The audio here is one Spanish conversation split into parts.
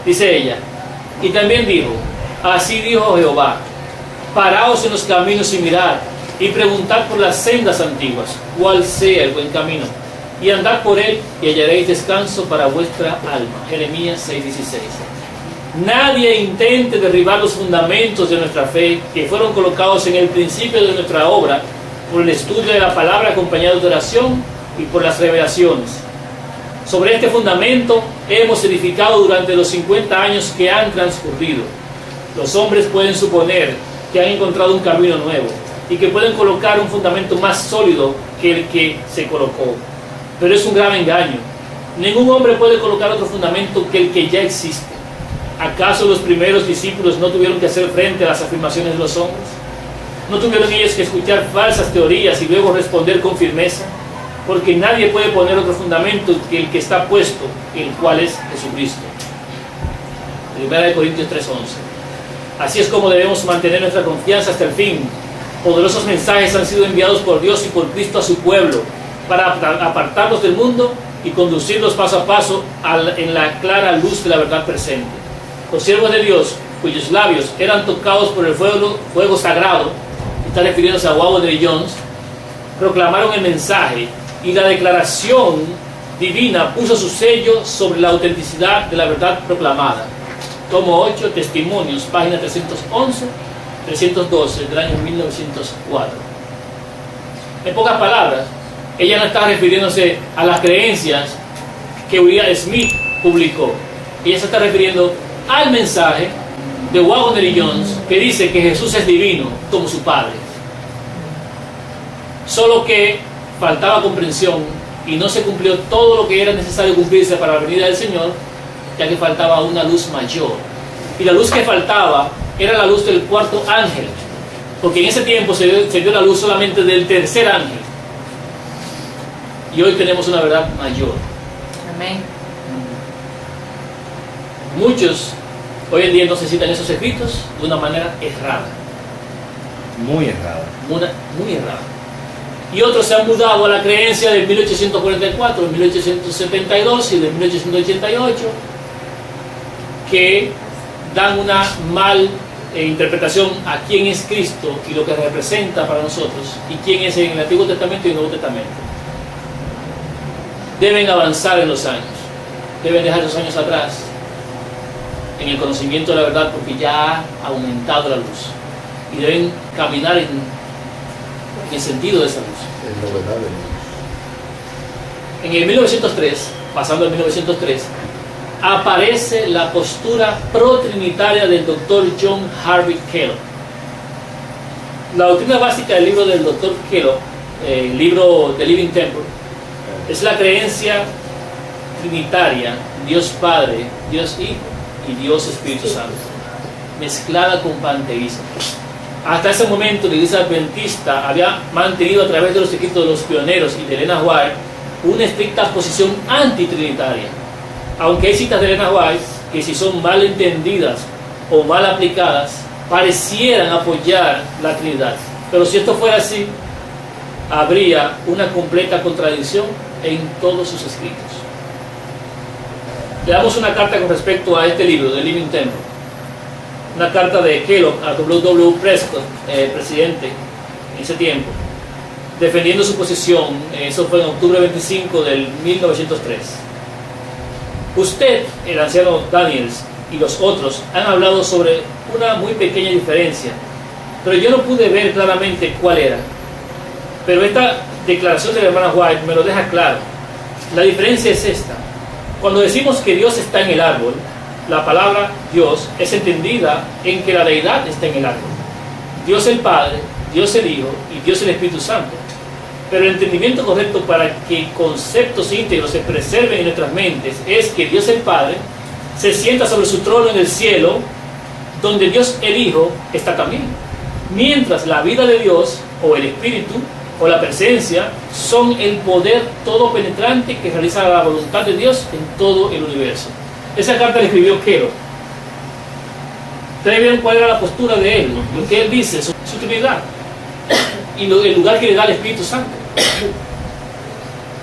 Dice ella, y también dijo, así dijo Jehová, paraos en los caminos y mirad, y preguntad por las sendas antiguas, cuál sea el buen camino, y andad por él, y hallaréis descanso para vuestra alma. Jeremías 6:16. Nadie intente derribar los fundamentos de nuestra fe, que fueron colocados en el principio de nuestra obra, por el estudio de la palabra acompañado de oración y por las revelaciones. Sobre este fundamento hemos edificado durante los 50 años que han transcurrido. Los hombres pueden suponer que han encontrado un camino nuevo y que pueden colocar un fundamento más sólido que el que se colocó. Pero es un gran engaño. Ningún hombre puede colocar otro fundamento que el que ya existe. ¿Acaso los primeros discípulos no tuvieron que hacer frente a las afirmaciones de los hombres? ¿No tuvieron ellos que escuchar falsas teorías y luego responder con firmeza? Porque nadie puede poner otro fundamento que el que está puesto, el cual es Jesucristo. 1 Corintios 3:11. Así es como debemos mantener nuestra confianza hasta el fin. Poderosos mensajes han sido enviados por Dios y por Cristo a su pueblo, para apartarlos del mundo y conducirlos paso a paso en la clara luz de la verdad presente. Los siervos de Dios, cuyos labios eran tocados por el fuego sagrado, está refiriéndose a Wawon Jones, proclamaron el mensaje, y la declaración divina puso su sello sobre la autenticidad de la verdad proclamada. Tomo 8, Testimonios, página 311, 312, del año 1904. En pocas palabras, ella no está refiriéndose a las creencias que Uriah Smith publicó. Ella se está refiriendo al mensaje de Wawon Jones, que dice que Jesús es divino como su Padre. Solo que faltaba comprensión y no se cumplió todo lo que era necesario cumplirse para la venida del Señor, ya que faltaba una luz mayor. Y la luz que faltaba era la luz del cuarto ángel, porque en ese tiempo se dio la luz solamente del tercer ángel. Y hoy tenemos una verdad mayor. Amén. Muchos hoy en día necesitan esos escritos de una manera errada. Muy errada. Muy errada. Y otros se han mudado a la creencia de 1844, de 1872 y de 1888, que dan una mal interpretación a quién es Cristo y lo que representa para nosotros, y quién es en el Antiguo Testamento y el Nuevo Testamento. Deben avanzar en los años, deben dejar esos años atrás en el conocimiento de la verdad, porque ya ha aumentado la luz, y deben caminar en el sentido de esa luz. Es novedad de luz. En el 1903, pasando al 1903, aparece la postura pro-trinitaria del Dr. John Harvey Kellogg. La doctrina básica del libro del Dr. Kellogg, el libro The Living Temple, es la creencia trinitaria, Dios Padre, Dios Hijo y Dios Espíritu Santo, mezclada con panteísmo. Hasta ese momento la Iglesia Adventista había mantenido a través de los escritos de los pioneros y de Elena White una estricta posición antitrinitaria, aunque hay citas de Elena White que, si son mal entendidas o mal aplicadas, parecieran apoyar la Trinidad. Pero si esto fuera así, habría una completa contradicción en todos sus escritos. Le damos una carta con respecto a este libro, The Living Temple. Una carta de Kellogg a W. Prescott, presidente en ese tiempo, defendiendo su posición. Eso fue en octubre 25 del 1903. Usted, el anciano Daniels y los otros han hablado sobre una muy pequeña diferencia, pero yo no pude ver claramente cuál era. Pero esta declaración de la hermana White me lo deja claro. La diferencia es esta: cuando decimos que Dios está en el árbol, la palabra Dios es entendida en que la deidad está en el árbol. Dios el Padre, Dios el Hijo y Dios el Espíritu Santo. Pero el entendimiento correcto para que conceptos íntegros se preserven en nuestras mentes es que Dios el Padre se sienta sobre su trono en el cielo, donde Dios el Hijo está también. Mientras la vida de Dios, o el Espíritu, o la presencia, son el poder todo penetrante que realiza la voluntad de Dios en todo el universo. Esa carta la escribió Kellogg. Ustedes vieron cuál era la postura de él, lo que él dice, su Trinidad, y el lugar que le da el Espíritu Santo.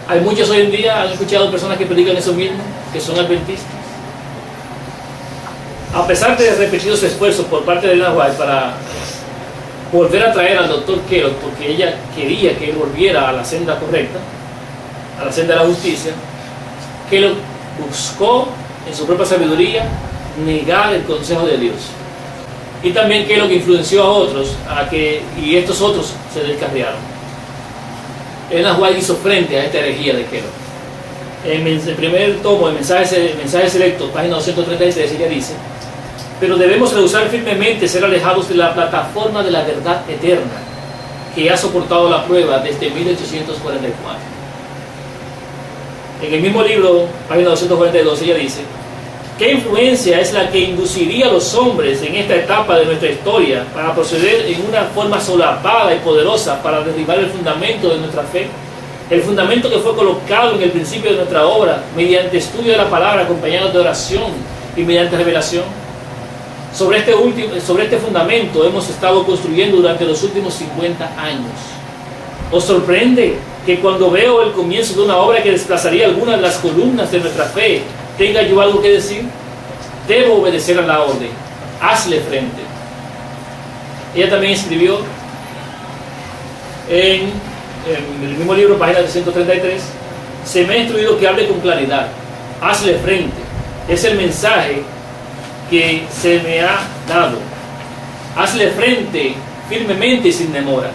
Hay muchos hoy en día, han escuchado personas que predican eso mismo, que son adventistas. A pesar de repetidos esfuerzos por parte de Ellen White para volver a traer al doctor Kellogg, porque ella quería que él volviera a la senda correcta, a la senda de la justicia, Kellogg buscó en su propia sabiduría negar el consejo de Dios. Y también Kellogg influenció a otros y estos otros se descarriaron. Ellen White hizo frente a esta herejía de Kellogg. En el primer tomo de Mensajes Selectos, página 233, ella dice: pero debemos rehusar firmemente ser alejados de la plataforma de la verdad eterna que ha soportado la prueba desde 1844. En el mismo libro, página 242, ella dice: ¿qué influencia es la que induciría a los hombres en esta etapa de nuestra historia para proceder en una forma solapada y poderosa para derribar el fundamento de nuestra fe? El fundamento que fue colocado en el principio de nuestra obra mediante estudio de la palabra acompañado de oración y mediante revelación. Sobre este fundamento hemos estado construyendo durante los últimos 50 años. ¿Os sorprende que cuando veo el comienzo de una obra que desplazaría algunas de las columnas de nuestra fe, tenga yo algo que decir? Debo obedecer a la orden. Hazle frente. Ella también escribió en el mismo libro, página 333, se me ha instruido que hable con claridad. Hazle frente. Es el mensaje que se me ha dado. Hazle frente firmemente y sin demora.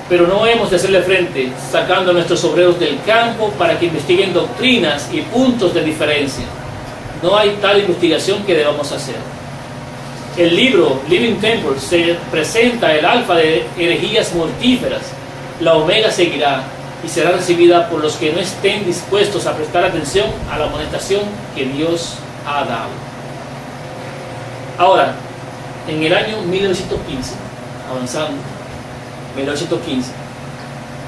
Pero no hemos de hacerle frente sacando a nuestros obreros del campo para que investiguen doctrinas y puntos de diferencia. No hay tal investigación que debamos hacer. El libro Living Temple se presenta el alfa de herejías mortíferas. La omega seguirá y será recibida por los que no estén dispuestos a prestar atención a la amonestación que Dios ha dado. Ahora, en el año 1915, avanzando, 1915,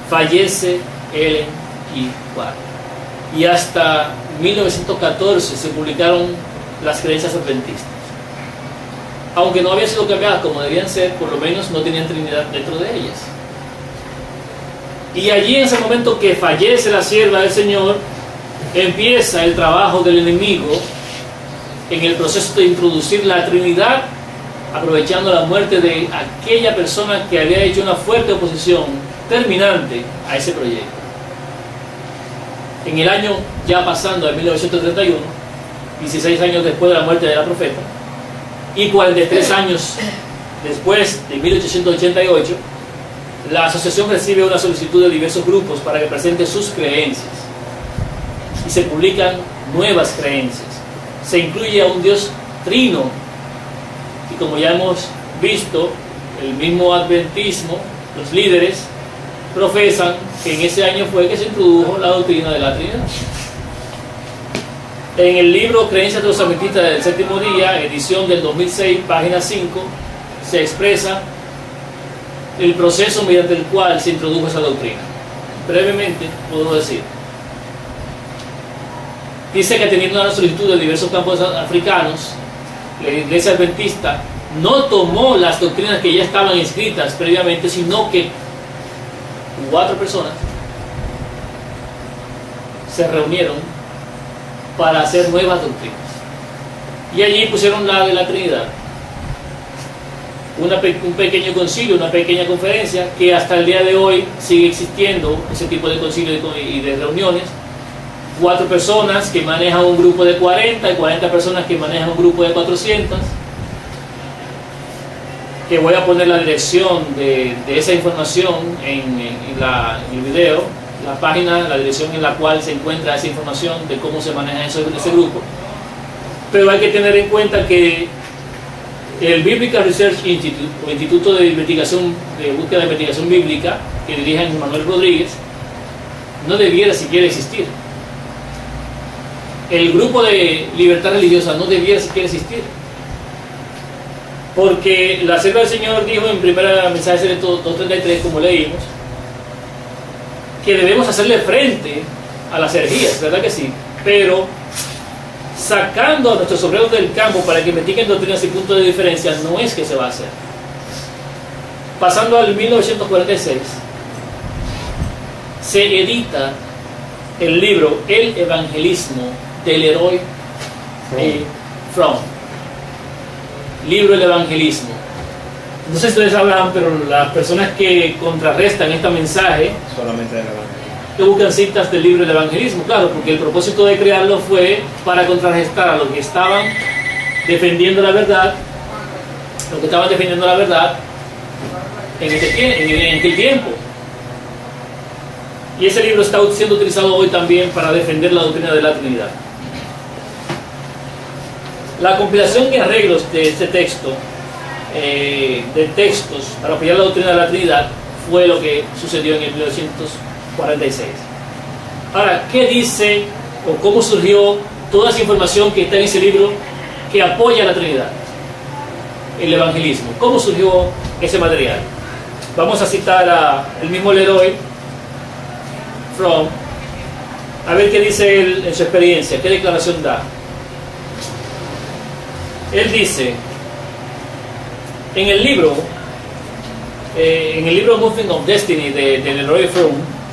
fallece Ellen G. White. Y hasta 1914 se publicaron las creencias adventistas. Aunque no habían sido cambiadas como debían ser, por lo menos no tenían Trinidad dentro de ellas. Y allí, en ese momento que fallece la sierva del Señor, empieza el trabajo del enemigo en el proceso de introducir la Trinidad, aprovechando la muerte de aquella persona que había hecho una fuerte oposición terminante a ese proyecto. En el año ya pasando de 1931, 16 años después de la muerte de la profeta, y 43 años después de 1888, la asociación recibe una solicitud de diversos grupos para que presenten sus creencias y se publican nuevas creencias. Se incluye a un Dios trino y, como ya hemos visto, el mismo adventismo, los líderes profesan que en ese año fue que se introdujo la doctrina de la Trinidad. En el libro Creencias de los Adventistas del Séptimo Día, edición del 2006, página 5, se expresa el proceso mediante el cual se introdujo esa doctrina. Brevemente puedo decir: dice que teniendo una solicitud de diversos campos africanos, la iglesia adventista no tomó las doctrinas que ya estaban escritas previamente, sino que 4 personas se reunieron para hacer nuevas doctrinas. Y allí pusieron la de la Trinidad. Un pequeño concilio, una pequeña conferencia, que hasta el día de hoy sigue existiendo ese tipo de concilio y de reuniones. 4 personas que manejan un grupo de 40 y 40 personas que manejan un grupo de 400. Que voy a poner la dirección de esa información en el video, la página, la dirección en la cual se encuentra esa información de cómo se maneja ese grupo. Pero hay que tener en cuenta que el Biblical Research Institute, o Instituto de Investigación, de Búsqueda de Investigación Bíblica, que dirige Manuel Rodríguez, no debiera siquiera existir. El grupo de Libertad Religiosa no debiera siquiera existir. Porque la sierva del Señor dijo en primera Mensajes Selectos 233, como leímos, que debemos hacerle frente a las herejías, ¿verdad que sí? Pero sacando a nuestros obreros del campo para que investiguen doctrinas y puntos de diferencia no es que se va a hacer. Pasando al 1946, se edita el libro El Evangelismo de Leroy Fromm. libro del evangelismo. No sé si ustedes hablan, pero las personas que contrarrestan este mensaje Solamente del evangelio. que buscan citas del libro del evangelismo, claro, porque el propósito de crearlo fue para contrarrestar a los que estaban defendiendo la verdad, en aquel tiempo. Y ese libro está siendo utilizado hoy también para defender la doctrina de la Trinidad. La compilación y arreglos de este texto, de textos para apoyar la doctrina de la Trinidad, fue lo que sucedió en el 1946. Ahora, ¿qué dice o cómo surgió toda esa información que está en ese libro que apoya la Trinidad? El evangelismo. ¿Cómo surgió ese material? Vamos a citar al mismo Leroy Fromm, a ver qué dice él en su experiencia, qué declaración da. Él dice, en el libro Movement of Destiny de Leroy Fromm,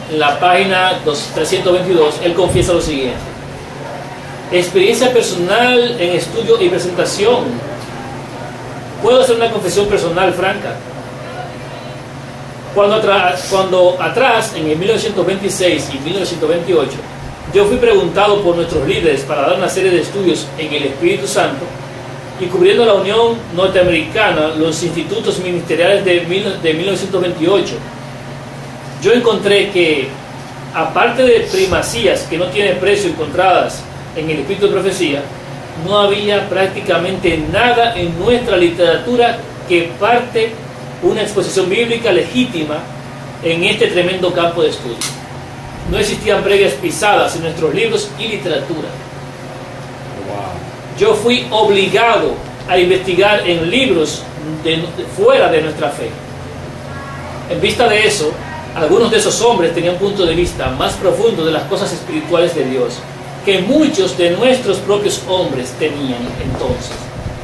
en la página 322, él confiesa lo siguiente: experiencia personal en estudio y presentación. Puedo hacer una confesión personal franca. Cuando atrás, en el 1926 y 1928, yo fui preguntado por nuestros líderes para dar una serie de estudios en el Espíritu Santo y cubriendo la Unión Norteamericana, los institutos ministeriales de 1928, yo encontré que, aparte de primacías que no tienen precio encontradas en el Espíritu de Profecía, no había prácticamente nada en nuestra literatura que parte una exposición bíblica legítima en este tremendo campo de estudio. No existían previas pisadas en nuestros libros y literatura. Wow. Yo fui obligado a investigar en libros fuera de nuestra fe. En vista de eso, algunos de esos hombres tenían un punto de vista más profundo de las cosas espirituales de Dios que muchos de nuestros propios hombres tenían entonces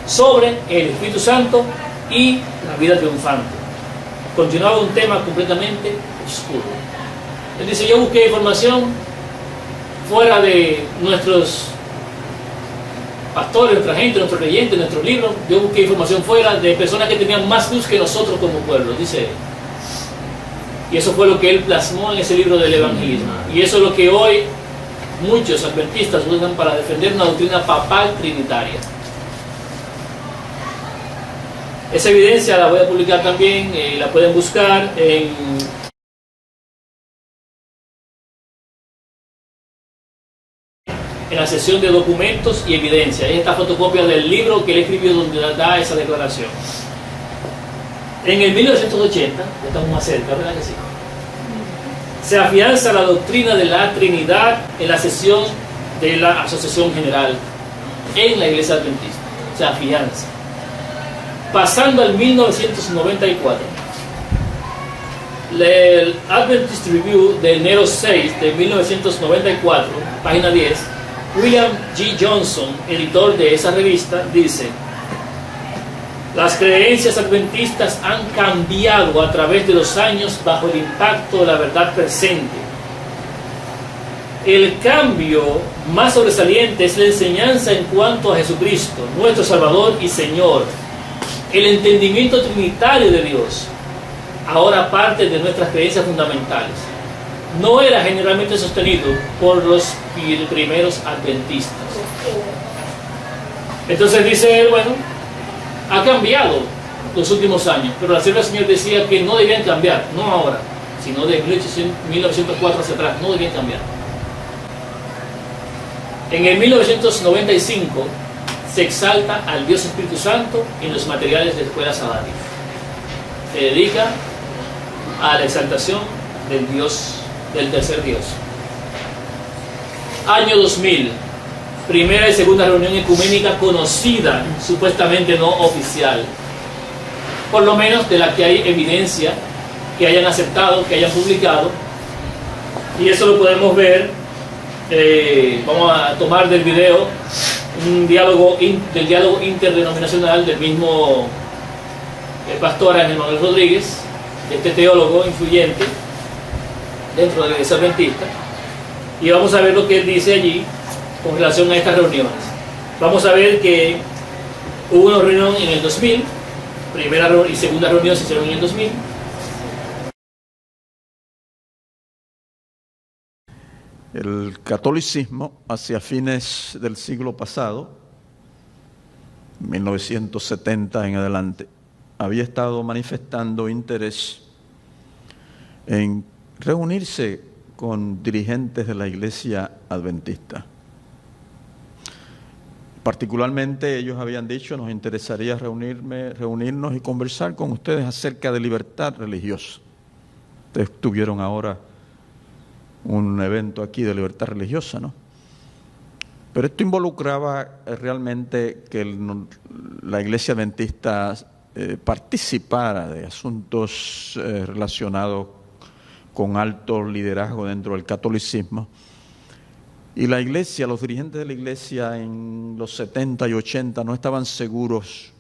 sobre el Espíritu Santo y la vida triunfante. Continuaba un tema completamente oscuro. Él dice, yo busqué información fuera de nuestros pastores, nuestra gente, nuestros creyentes, nuestros libros. Yo busqué información fuera de personas que tenían más luz que nosotros como pueblo, dice él. Y eso fue lo que él plasmó en ese libro del evangelismo. Y eso es lo que hoy muchos adventistas usan para defender una doctrina papal trinitaria. Esa evidencia la voy a publicar también, la pueden buscar en la sección de documentos y evidencia. Ahí está fotocopia del libro que él escribió donde da esa declaración. En el 1980, ya estamos más cerca, ¿verdad que sí? Se afianza la doctrina de la Trinidad en la sesión de la Asociación General en la Iglesia Adventista. Se afianza. Pasando al 1994, el Adventist Review de enero 6 de 1994, página 10, William G. Johnson, editor de esa revista, dice: las creencias adventistas han cambiado a través de los años bajo el impacto de la verdad presente. El cambio más sobresaliente es la enseñanza en cuanto a Jesucristo, nuestro Salvador y Señor. El entendimiento trinitario de Dios, ahora parte de nuestras creencias fundamentales, no era generalmente sostenido por los primeros adventistas. Entonces dice él, bueno, ha cambiado los últimos años, pero la Sierva del Señor decía que no debían cambiar, no ahora, sino de 1904 hacia atrás, no debían cambiar. En el 1995 se exalta al Dios Espíritu Santo en los materiales de la escuela sabática. Se dedica a la exaltación del Dios, del tercer Dios. Año 2000, primera y segunda reunión ecuménica conocida, supuestamente no oficial, por lo menos de la que hay evidencia que hayan aceptado, que hayan publicado, y eso lo podemos ver. Vamos a tomar del video un diálogo del diálogo interdenominacional del mismo pastor Ángel Manuel Rodríguez, este teólogo influyente dentro de la Iglesia Adventista, y vamos a ver lo que él dice allí con relación a estas reuniones. Vamos a ver que Hubo una reunión en el 2000, primera y segunda reunión se hicieron en el 2000. El catolicismo, hacia fines del siglo pasado, 1970 en adelante, había estado manifestando interés en reunirse con dirigentes de la Iglesia Adventista. Particularmente ellos habían dicho, nos interesaría reunirnos y conversar con ustedes acerca de libertad religiosa. Ustedes tuvieron ahora un evento aquí de libertad religiosa, ¿no? Pero esto involucraba realmente que la Iglesia Adventista participara de asuntos relacionados con alto liderazgo dentro del catolicismo. Y la Iglesia, los dirigentes de la Iglesia en los 70 y 80 no estaban seguros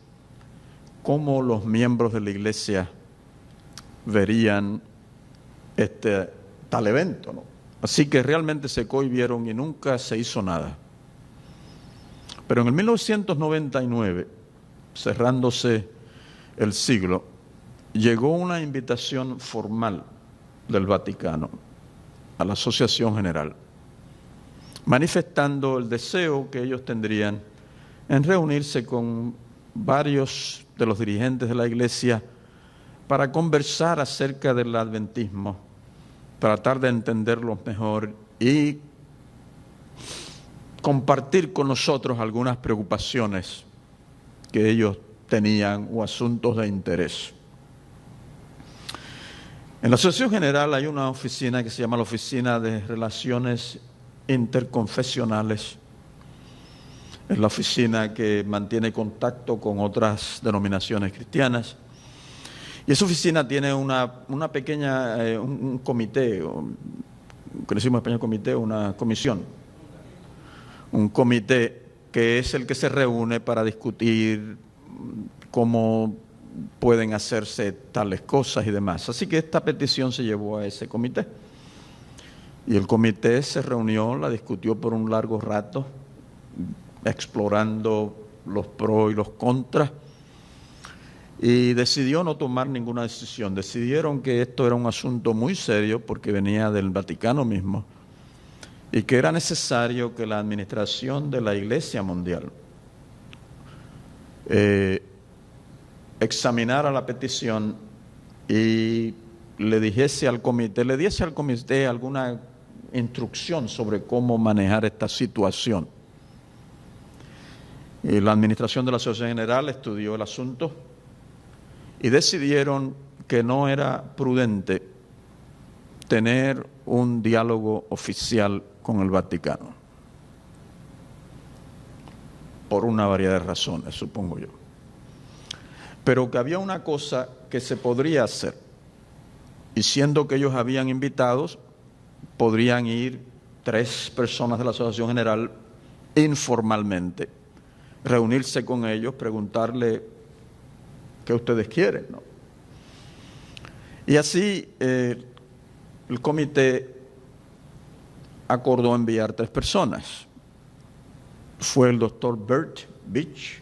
cómo los miembros de la Iglesia verían tal evento, ¿no? Así que realmente se cohibieron y nunca se hizo nada. Pero en el 1999, cerrándose el siglo, llegó una invitación formal del Vaticano a la Asociación General, manifestando el deseo que ellos tendrían en reunirse con varios de los dirigentes de la Iglesia para conversar acerca del adventismo, tratar de entenderlos mejor y compartir con nosotros algunas preocupaciones que ellos tenían o asuntos de interés. En la Asociación General hay una oficina que se llama la Oficina de Relaciones Interconfesionales. Es la oficina que mantiene contacto con otras denominaciones cristianas. Y esa oficina tiene una pequeña, un comité, que decimos en español comité, una comisión. Un comité que es el que se reúne para discutir cómo pueden hacerse tales cosas y demás. Así que esta petición se llevó a ese comité. Y el comité se reunió, la discutió por un largo rato, explorando los pros y los contras, y decidió no tomar ninguna decisión. Decidieron que esto era un asunto muy serio porque venía del Vaticano mismo y que era necesario que la administración de la Iglesia Mundial examinara la petición y le diese al comité alguna instrucción sobre cómo manejar esta situación. Y la administración de la Asociación General estudió el asunto y decidieron que no era prudente tener un diálogo oficial con el Vaticano, por una variedad de razones, supongo yo. Pero que había una cosa que se podría hacer, y siendo que ellos habían invitados, podrían ir 3 personas de la Asociación General informalmente, reunirse con ellos, preguntarle qué ustedes quieren, ¿no? Y así el comité acordó enviar 3 personas. Fue el doctor Bert Beach,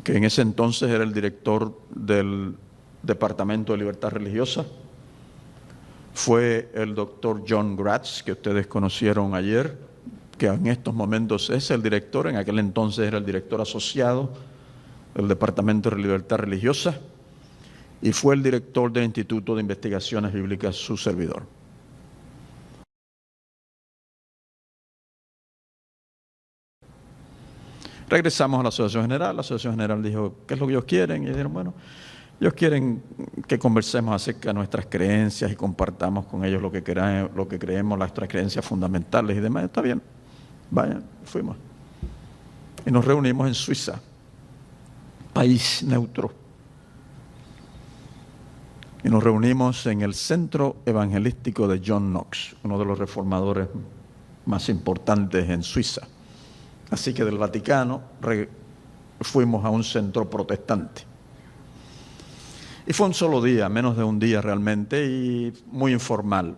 que en ese entonces era el director del Departamento de Libertad Religiosa. Fue el doctor John Gratz, que ustedes conocieron ayer, que en estos momentos es el director, en aquel entonces era el director asociado del Departamento de Libertad Religiosa, y fue el director del Instituto de Investigaciones Bíblicas, su servidor. Regresamos a la Asociación General. La Asociación General dijo, ¿qué es lo que ellos quieren? Y ellos dijeron, bueno, ellos quieren que conversemos acerca de nuestras creencias y compartamos con ellos lo que creemos, nuestras creencias fundamentales y demás. Está bien, vayan, fuimos. Y nos reunimos en Suiza, país neutro. Y nos reunimos en el Centro Evangelístico de John Knox, uno de los reformadores más importantes en Suiza. Así que del Vaticano fuimos a un centro protestante. Y fue un solo día, menos de un día realmente, y muy informal.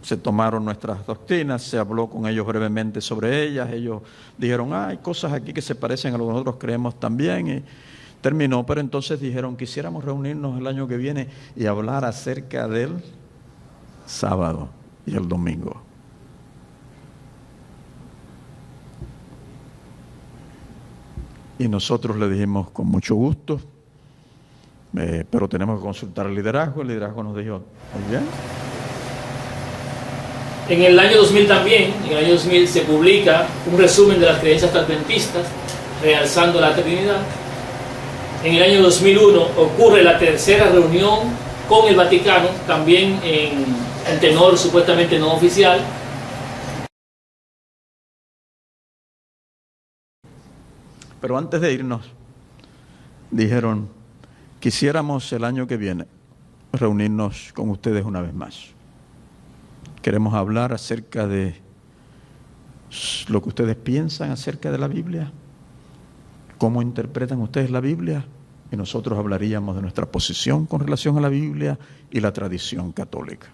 se tomaron nuestras doctrinas, se habló con ellos brevemente sobre ellas, ellos dijeron, hay cosas aquí que se parecen a lo que nosotros creemos también, y terminó, pero entonces dijeron, quisiéramos reunirnos el año que viene y hablar acerca del sábado y el domingo. Y nosotros le dijimos con mucho gusto, pero tenemos que consultar al liderazgo. El liderazgo nos dijo, muy bien. En el año 2000 también, en el año 2000 se publica un resumen de las creencias adventistas, realzando la Trinidad. En el año 2001 ocurre la tercera reunión con el Vaticano, también en tenor supuestamente no oficial. Pero antes de irnos, dijeron, quisiéramos el año que viene reunirnos con ustedes una vez más. Queremos hablar acerca de lo que ustedes piensan acerca de la Biblia, cómo interpretan ustedes la Biblia, y nosotros hablaríamos de nuestra posición con relación a la Biblia y la tradición católica.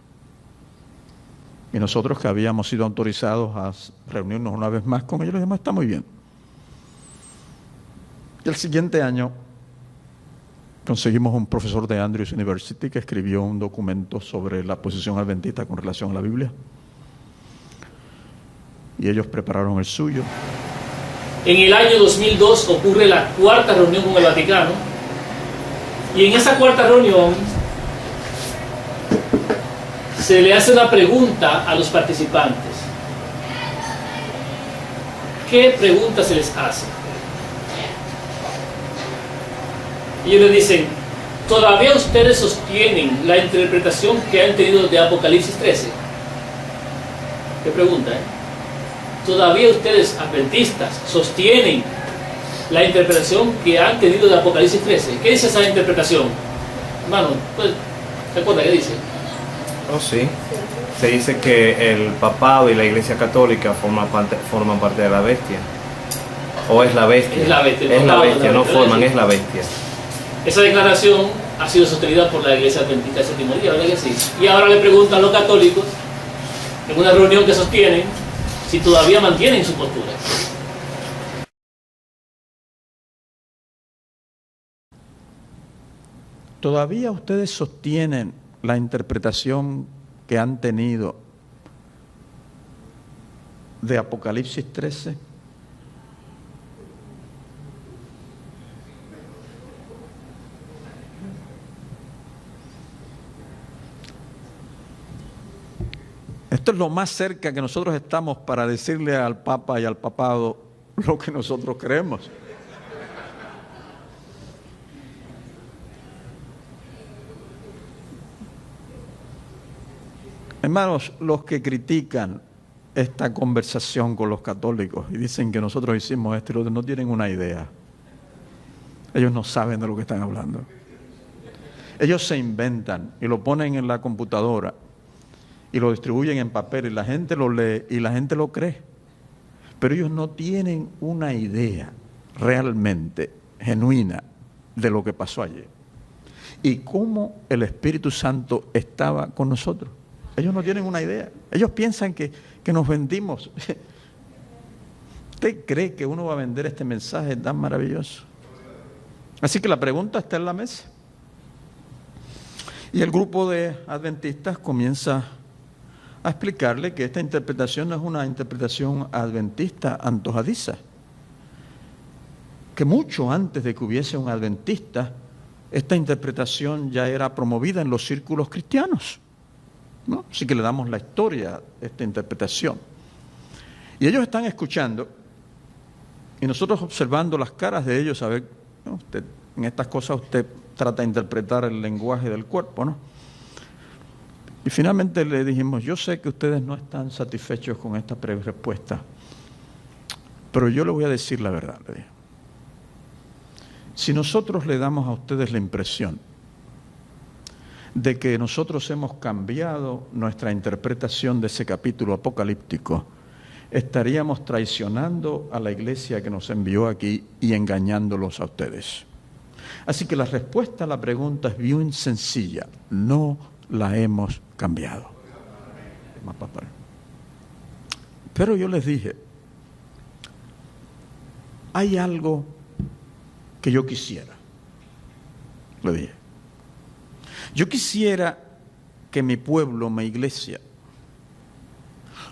Y nosotros, que habíamos sido autorizados a reunirnos una vez más con ellos, les dijimos, está muy bien. Y el siguiente año conseguimos un profesor de Andrews University que escribió un documento sobre la posición adventista con relación a la Biblia. Y ellos prepararon el suyo. En el año 2002 ocurre la cuarta reunión con el Vaticano. Y en esa cuarta reunión se le hace una pregunta a los participantes. ¿Qué pregunta se les hace? Y ellos le dicen, ¿todavía ustedes sostienen la interpretación que han tenido de Apocalipsis 13? ¿Qué pregunta, ¿Todavía ustedes, adventistas, sostienen la interpretación que han tenido de Apocalipsis 13? ¿Qué dice esa interpretación? Hermano, pues, ¿te acuerdas qué dice? Oh, sí. Se dice que el papado y la Iglesia Católica forman parte de la bestia. ¿O es la bestia? Es la bestia. Es la bestia, no forman, es la bestia. Esa declaración ha sido sostenida por la Iglesia Adventista del Séptimo Día, ¿verdad que sí? Y ahora le preguntan a los católicos, en una reunión que sostienen, si todavía mantienen su postura. ¿Todavía ustedes sostienen la interpretación que han tenido de Apocalipsis 13? Esto es lo más cerca que nosotros estamos para decirle al Papa y al Papado lo que nosotros creemos. Hermanos, los que critican esta conversación con los católicos y dicen que nosotros hicimos esto y lo otro, no tienen una idea. Ellos no saben de lo que están hablando. Ellos se inventan y lo ponen en la computadora y lo distribuyen en papel y la gente lo lee y la gente lo cree. Pero ellos no tienen una idea realmente genuina de lo que pasó ayer y cómo el Espíritu Santo estaba con nosotros. Ellos no tienen una idea. Ellos piensan que nos vendimos. ¿Usted cree que uno va a vender este mensaje tan maravilloso? Así que la pregunta está en la mesa. Y el grupo de adventistas comienza a explicarle que esta interpretación no es una interpretación adventista antojadiza. Que mucho antes de que hubiese un adventista, esta interpretación ya era promovida en los círculos cristianos, ¿no? Así que le damos la historia de esta interpretación. Y ellos están escuchando, y nosotros observando las caras de ellos, a ver, ¿no? En estas cosas usted trata de interpretar el lenguaje del cuerpo, ¿no? Y finalmente le dijimos, yo sé que ustedes no están satisfechos con esta respuesta, pero yo le voy a decir la verdad, le dije. Si nosotros le damos a ustedes la impresión de que nosotros hemos cambiado nuestra interpretación de ese capítulo apocalíptico, estaríamos traicionando a la iglesia que nos envió aquí y engañándolos a ustedes. Así que la respuesta a la pregunta es bien sencilla, no la hemos cambiado. más papá. Pero yo les dije, hay algo que yo quisiera. Le dije, yo quisiera que mi pueblo, mi iglesia,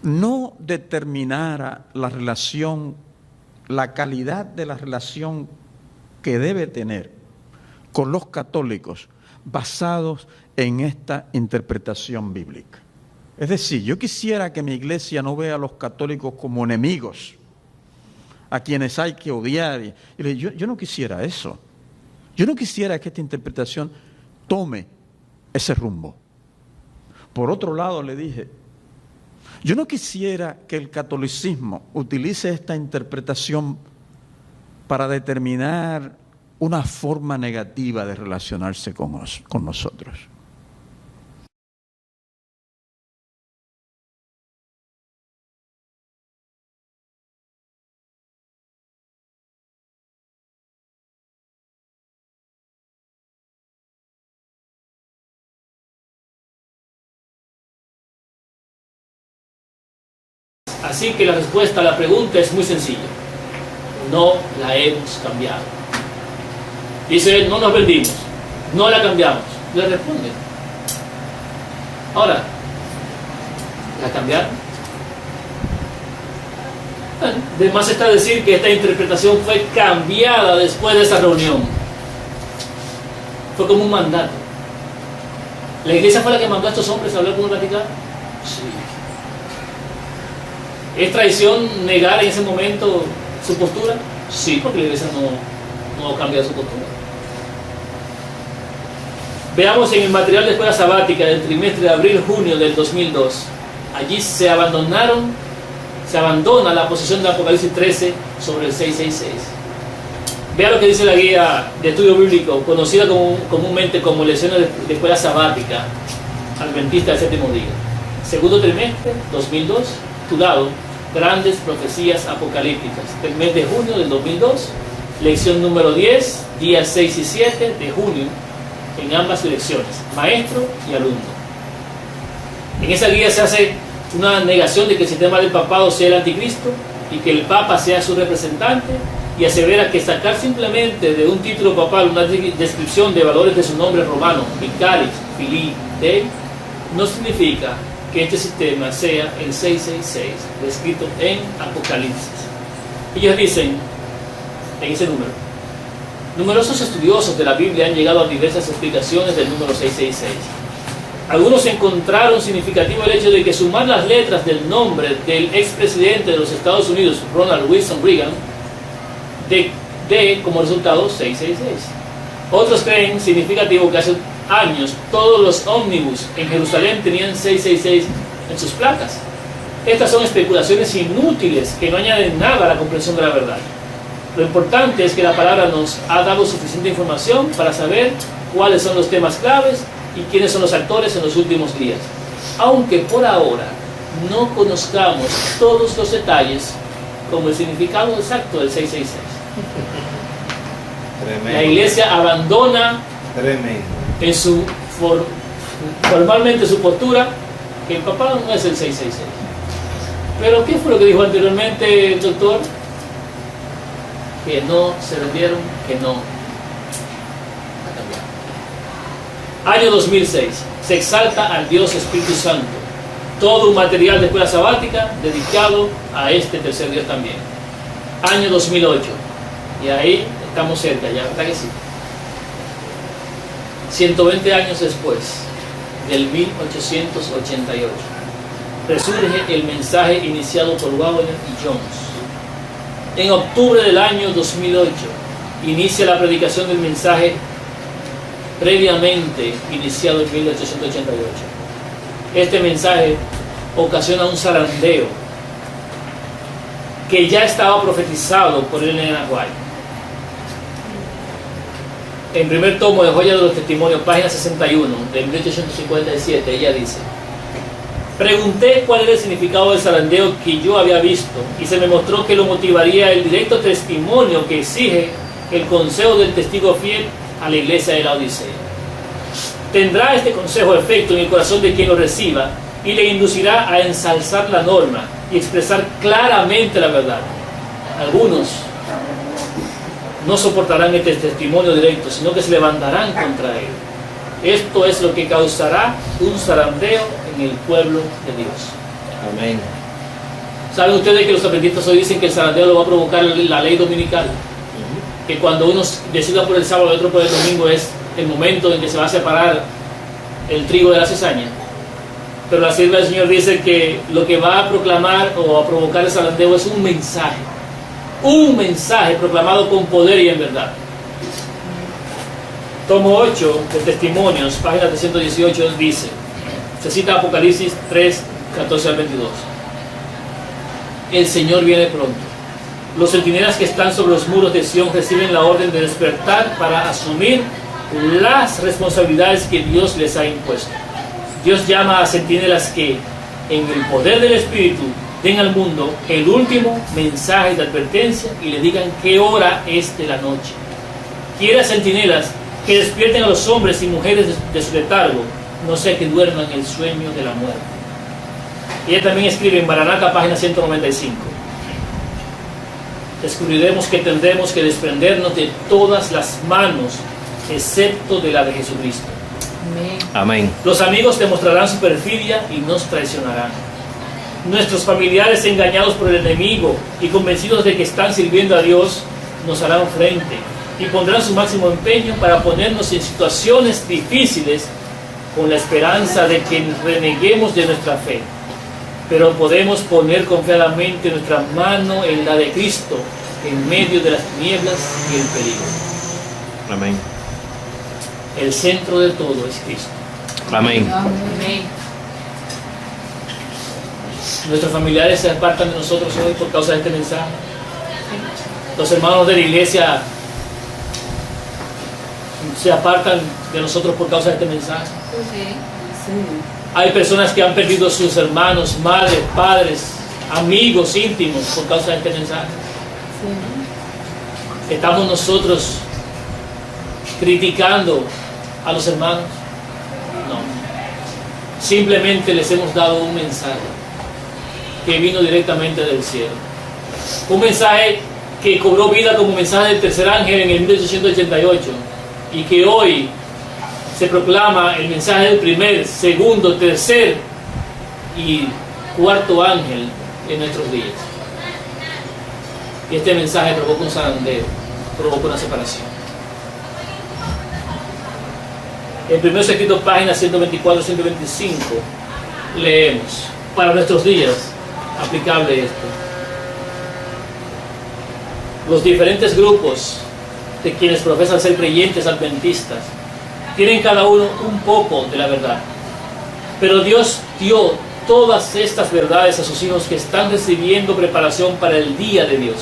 no determinara la relación, la calidad de la relación que debe tener con los católicos basados en esta interpretación bíblica. Es decir, yo quisiera que mi iglesia no vea a los católicos como enemigos, a quienes hay que odiar. Yo no quisiera eso. Yo no quisiera que esta interpretación tome ese rumbo. Por otro lado, le dije, yo no quisiera que el catolicismo utilice esta interpretación para determinar una forma negativa de relacionarse con nosotros. Así que la respuesta a la pregunta es muy sencilla. No la hemos cambiado. Dice él, no nos vendimos, no la cambiamos. Le responde. Ahora, ¿la cambiaron? Bueno, de más está decir que esta interpretación fue cambiada después de esa reunión. Fue como un mandato. ¿La iglesia fue la que mandó a estos hombres a hablar con el Vaticano? Sí. ¿Es traición negar en ese momento su postura? Sí, porque la iglesia no ha cambiado su postura. Veamos en el material de escuela sabática del trimestre de abril-junio del 2002. Allí se abandona la posición de Apocalipsis 13 sobre el 666. Vea lo que dice la guía de estudio bíblico, conocida comúnmente como lecciones de escuela sabática adventista del séptimo día. Segundo trimestre 2002, titulado Grandes Profecías Apocalípticas, del mes de junio del 2002, lección número 10, días 6 y 7 de junio, en ambas direcciones, maestro y alumno. En esa guía se hace una negación de que el sistema del papado sea el anticristo y que el papa sea su representante, y asevera que sacar simplemente de un título papal una descripción de valores de su nombre romano, Vicaris, Filii, Dei, no significa que este sistema sea el 666 descrito en Apocalipsis. Ellos dicen en ese número, numerosos estudiosos de la Biblia han llegado a diversas explicaciones del número 666. Algunos encontraron significativo el hecho de que sumar las letras del nombre del expresidente de los Estados Unidos, Ronald Wilson Reagan, de como resultado 666. Otros creen significativo que hace años todos los ómnibus en Jerusalén tenían 666 en sus placas. Estas son especulaciones inútiles que no añaden nada a la comprensión de la verdad. Lo importante es que la palabra nos ha dado suficiente información para saber cuáles son los temas claves y quiénes son los actores en los últimos días. Aunque por ahora no conozcamos todos los detalles como el significado exacto del 666. Tremendo. La iglesia abandona en formalmente su postura que el papado no es el 666. Pero ¿qué fue lo que dijo anteriormente el doctor? Que no se vendieron, que no la cambiaron. Año 2006. Se exalta al Dios Espíritu Santo. Todo un material de escuela sabática dedicado a este tercer Dios también. Año 2008. Y ahí estamos cerca, ya, ¿verdad que sí? 120 años después, del 1888, resurge el mensaje iniciado por Wagner y Jones. En octubre del año 2008, inicia la predicación del mensaje previamente iniciado en 1888. Este mensaje ocasiona un zarandeo que ya estaba profetizado por Elena White. En primer tomo de Joya de los Testimonios, página 61, de 1857, ella dice: pregunté cuál era el significado del zarandeo que yo había visto, y se me mostró que lo motivaría el directo testimonio que exige el consejo del testigo fiel a la iglesia de la Odisea. ¿Tendrá este consejo efecto en el corazón de quien lo reciba y le inducirá a ensalzar la norma y expresar claramente la verdad. Algunos no soportarán este testimonio directo, sino que se levantarán contra él. Esto es lo que causará un zarandeo en el pueblo de Dios. Amén. ¿Saben ustedes que los adventistas hoy dicen que el zarandeo lo va a provocar la ley dominical? Que cuando uno decida por el sábado y otro por el domingo es el momento en que se va a separar el trigo de la cizaña. Pero la sierva del Señor dice que lo que va a proclamar o a provocar el zarandeo es un mensaje proclamado con poder y en verdad. Tomo 8 de Testimonios, página 318, dice, se cita Apocalipsis 3, 14 al 22. El Señor viene pronto. Los centinelas que están sobre los muros de Sión reciben la orden de despertar para asumir las responsabilidades que Dios les ha impuesto. Dios llama a centinelas que, en el poder del Espíritu, den al mundo el último mensaje de advertencia y le digan qué hora es de la noche. Quiere a centinelas que despierten a los hombres y mujeres de su letargo, no sea que duerman el sueño de la muerte. Ella también escribe en Maranatha, página 195. Descubriremos que tendremos que desprendernos de todas las manos, excepto de la de Jesucristo. Amén. Los amigos demostrarán su perfidia y nos traicionarán. Nuestros familiares, engañados por el enemigo y convencidos de que están sirviendo a Dios, nos harán frente y pondrán su máximo empeño para ponernos en situaciones difíciles con la esperanza de que reneguemos de nuestra fe. Pero podemos poner confiadamente nuestra mano en la de Cristo en medio de las tinieblas y el peligro. Amén. El centro de todo es Cristo. Amén. Nuestros familiares se apartan de nosotros hoy por causa de este mensaje. Los hermanos de la iglesia se apartan de nosotros por causa de este mensaje. Hay personas que han perdido sus hermanos, madres, padres, amigos íntimos por causa de este mensaje. ¿Estamos nosotros criticando a los hermanos? No. Simplemente les hemos dado un mensaje que vino directamente del cielo. Un mensaje que cobró vida como mensaje del tercer ángel en el 1888 y que hoy se proclama el mensaje del primer, segundo, tercer y cuarto ángel en nuestros días. Y este mensaje provoca un zarandeo, provoca una separación. En primeros escritos, páginas 124 125, leemos, para nuestros días, aplicable esto. Los diferentes grupos de quienes profesan ser creyentes adventistas tienen cada uno un poco de la verdad, pero Dios dio todas estas verdades a sus hijos que están recibiendo preparación para el día de Dios.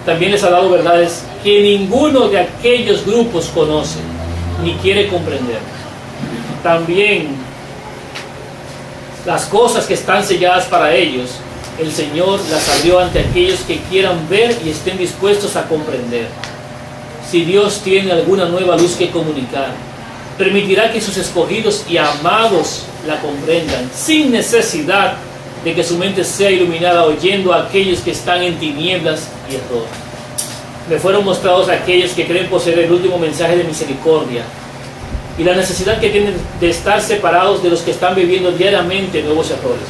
También les ha dado verdades que ninguno de aquellos grupos conoce ni quiere comprender. También las cosas que están selladas para ellos, el Señor las abrió ante aquellos que quieran ver y estén dispuestos a comprender. Si Dios tiene alguna nueva luz que comunicar, permitirá que sus escogidos y amados la comprendan, sin necesidad de que su mente sea iluminada oyendo a aquellos que están en tinieblas y error. Me fueron mostrados aquellos que creen poseer el último mensaje de misericordia y la necesidad que tienen de estar separados de los que están viviendo diariamente nuevos errores.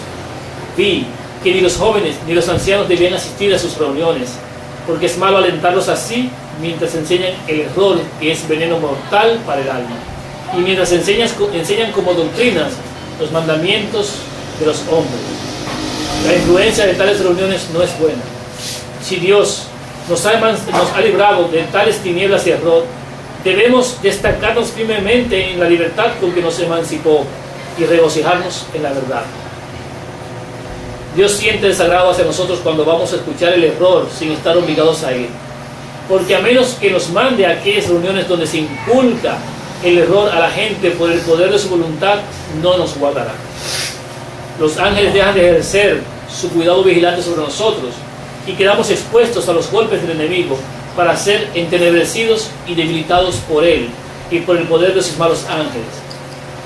Vi que ni los jóvenes ni los ancianos debían asistir a sus reuniones, porque es malo alentarlos así mientras enseñan el error que es veneno mortal para el alma, y mientras enseñan como doctrinas los mandamientos de los hombres. La influencia de tales reuniones no es buena. Si Dios nos ha librado de tales tinieblas y error, debemos destacarnos firmemente en la libertad con que nos emancipó y regocijarnos en la verdad. Dios siente desagrado hacia nosotros cuando vamos a escuchar el error sin estar obligados a ir, porque a menos que nos mande a aquellas reuniones donde se inculca el error a la gente por el poder de su voluntad, no nos guardará. Los ángeles dejan de ejercer su cuidado vigilante sobre nosotros y quedamos expuestos a los golpes del enemigo para ser entenebrecidos y debilitados por él y por el poder de sus malos ángeles.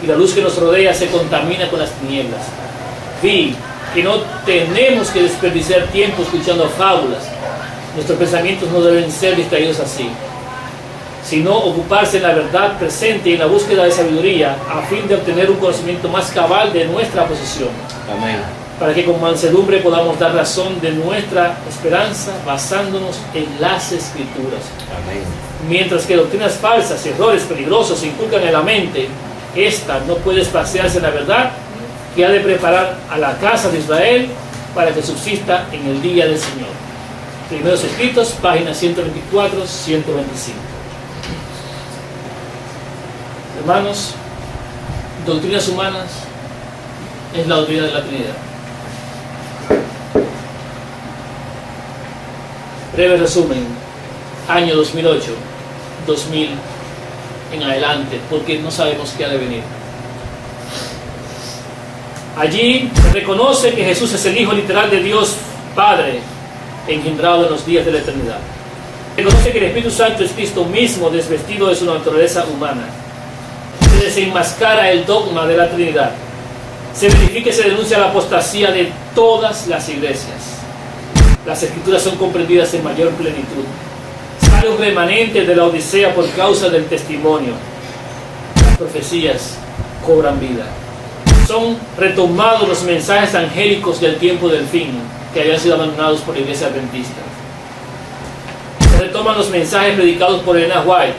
y la luz que nos rodea se contamina con las tinieblas. Vi que no tenemos que desperdiciar tiempo escuchando fábulas. Nuestros pensamientos no deben ser distraídos así, sino ocuparse en la verdad presente y en la búsqueda de sabiduría a fin de obtener un conocimiento más cabal de nuestra posición. Amén. Para que con mansedumbre podamos dar razón de nuestra esperanza basándonos en las Escrituras. Amén. Mientras que doctrinas falsas y errores peligrosos se inculcan en la mente, esta no puede espaciarse en la verdad que ha de preparar a la casa de Israel para que subsista en el día del Señor. Primeros Escritos, páginas 124, 125. Hermanos, doctrinas humanas es la doctrina de la Trinidad. Breve resumen, año 2008, 2000 en adelante, porque no sabemos qué ha de venir. Allí se reconoce que Jesús es el Hijo literal de Dios Padre, engendrado en los días de la eternidad. Se reconoce que el Espíritu Santo es Cristo mismo, desvestido de su naturaleza humana. Se desenmascara el dogma de la Trinidad. Se verifica y se denuncia la apostasía de todas las iglesias. Las Escrituras son comprendidas en mayor plenitud. Sale un remanente de la Odisea por causa del testimonio. Las profecías cobran vida. Son retomados los mensajes angélicos del tiempo del fin, que habían sido abandonados por la iglesia adventista. Se retoman los mensajes predicados por Elena White,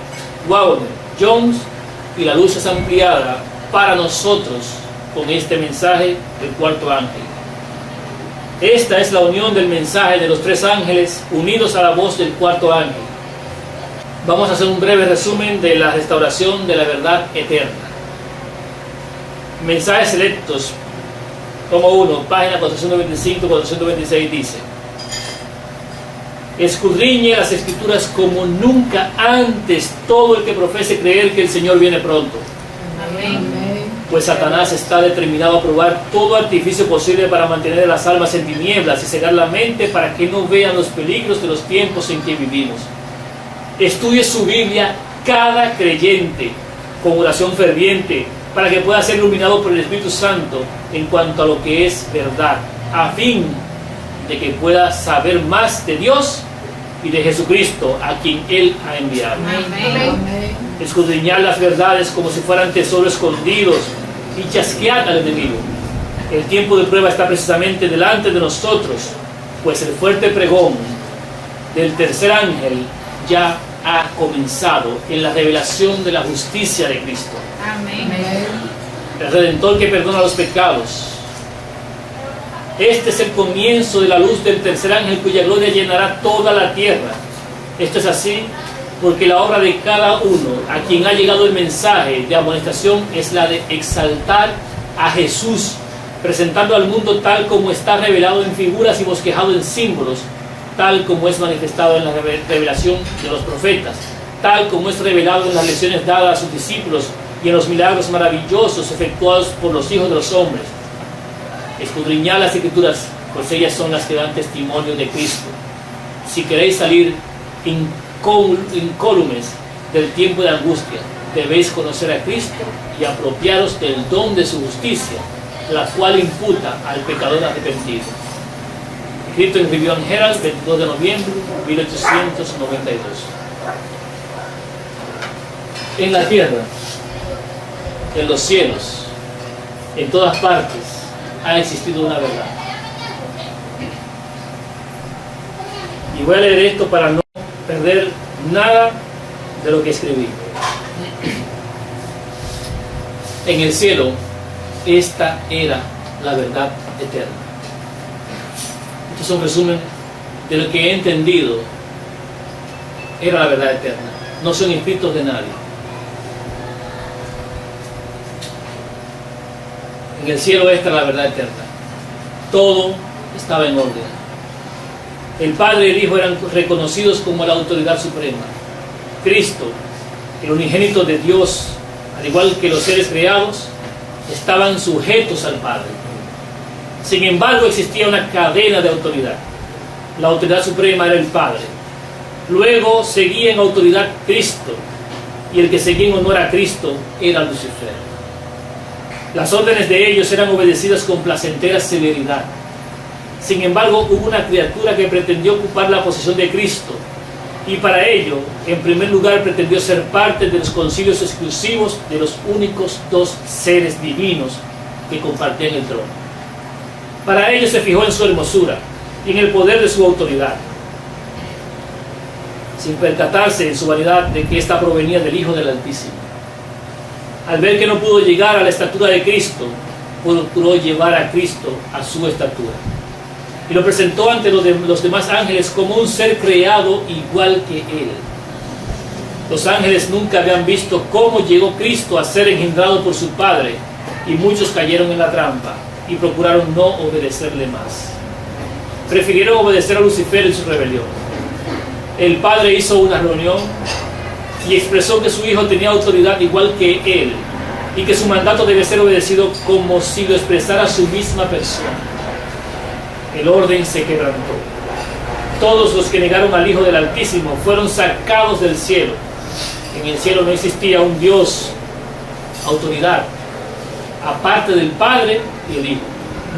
Wagner, Jones, y la luz es ampliada para nosotros con este mensaje del cuarto ángel. Esta es la unión del mensaje de los tres ángeles unidos a la voz del cuarto ángel. Vamos a hacer un breve resumen de la restauración de la verdad eterna. Mensajes selectos, tomo 1, página 425-426 dice: escudriñe las Escrituras como nunca antes todo el que profese creer que el Señor viene pronto. Amén. Pues Satanás está determinado a probar todo artificio posible para mantener a las almas en tinieblas y cegar la mente para que no vean los peligros de los tiempos en que vivimos. Estudie su Biblia cada creyente con oración ferviente para que pueda ser iluminado por el Espíritu Santo en cuanto a lo que es verdad, a fin de que pueda saber más de Dios y de Jesucristo, a quien Él ha enviado. Amén. Escudriñar las verdades como si fueran tesoros escondidos y chasquear al enemigo. El tiempo de prueba está precisamente delante de nosotros, pues el fuerte pregón del tercer ángel ya ha comenzado en la revelación de la justicia de Cristo. Amén. El Redentor que perdona los pecados. Este es el comienzo de la luz del tercer ángel cuya gloria llenará toda la tierra. Esto es así porque la obra de cada uno a quien ha llegado el mensaje de amonestación es la de exaltar a Jesús, presentando al mundo tal como está revelado en figuras y bosquejado en símbolos, tal como es manifestado en la revelación de los profetas, tal como es revelado en las lecciones dadas a sus discípulos y en los milagros maravillosos efectuados por los hijos de los hombres. Escudriñad las Escrituras, pues ellas son las que dan testimonio de Cristo. Si queréis salir incólumes del tiempo de angustia, debéis conocer a Cristo y apropiaros del don de su justicia, la cual imputa al pecador arrepentido. Escrito en Review and Herald, 22 de noviembre de 1892. En la tierra, en los cielos, en todas partes, ha existido una verdad. Y voy a leer esto para no perder nada de lo que escribí. En el cielo, esta era la verdad eterna. Este es un resumen de lo que he entendido. Era la verdad eterna. No son escritos de nadie. En el cielo esta es la verdad eterna. Todo estaba en orden. El Padre y el Hijo eran reconocidos como la autoridad suprema. Cristo, el unigénito de Dios, al igual que los seres creados, estaban sujetos al Padre. Sin embargo, existía una cadena de autoridad. La autoridad suprema era el Padre. Luego seguía en autoridad Cristo, y el que seguía en honor a Cristo era Lucifer. Las órdenes de ellos eran obedecidas con placentera severidad. Sin embargo, hubo una criatura que pretendió ocupar la posición de Cristo, y para ello, en primer lugar, pretendió ser parte de los concilios exclusivos de los únicos dos seres divinos que compartían el trono. Para ello se fijó en su hermosura y en el poder de su autoridad, sin percatarse en su vanidad de que ésta provenía del Hijo del Altísimo. Al ver que no pudo llegar a la estatura de Cristo, procuró llevar a Cristo a su estatura, y lo presentó ante los demás ángeles como un ser creado igual que él. Los ángeles nunca habían visto cómo llegó Cristo a ser engendrado por su Padre, y muchos cayeron en la trampa y procuraron no obedecerle más. Prefirieron obedecer a Lucifer en su rebelión. El Padre hizo una reunión y expresó que su Hijo tenía autoridad igual que él, y que su mandato debe ser obedecido como si lo expresara su misma persona. El orden se quebrantó. Todos los que negaron al Hijo del Altísimo fueron sacados del cielo. En el cielo no existía un Dios, autoridad, aparte del Padre y el Hijo.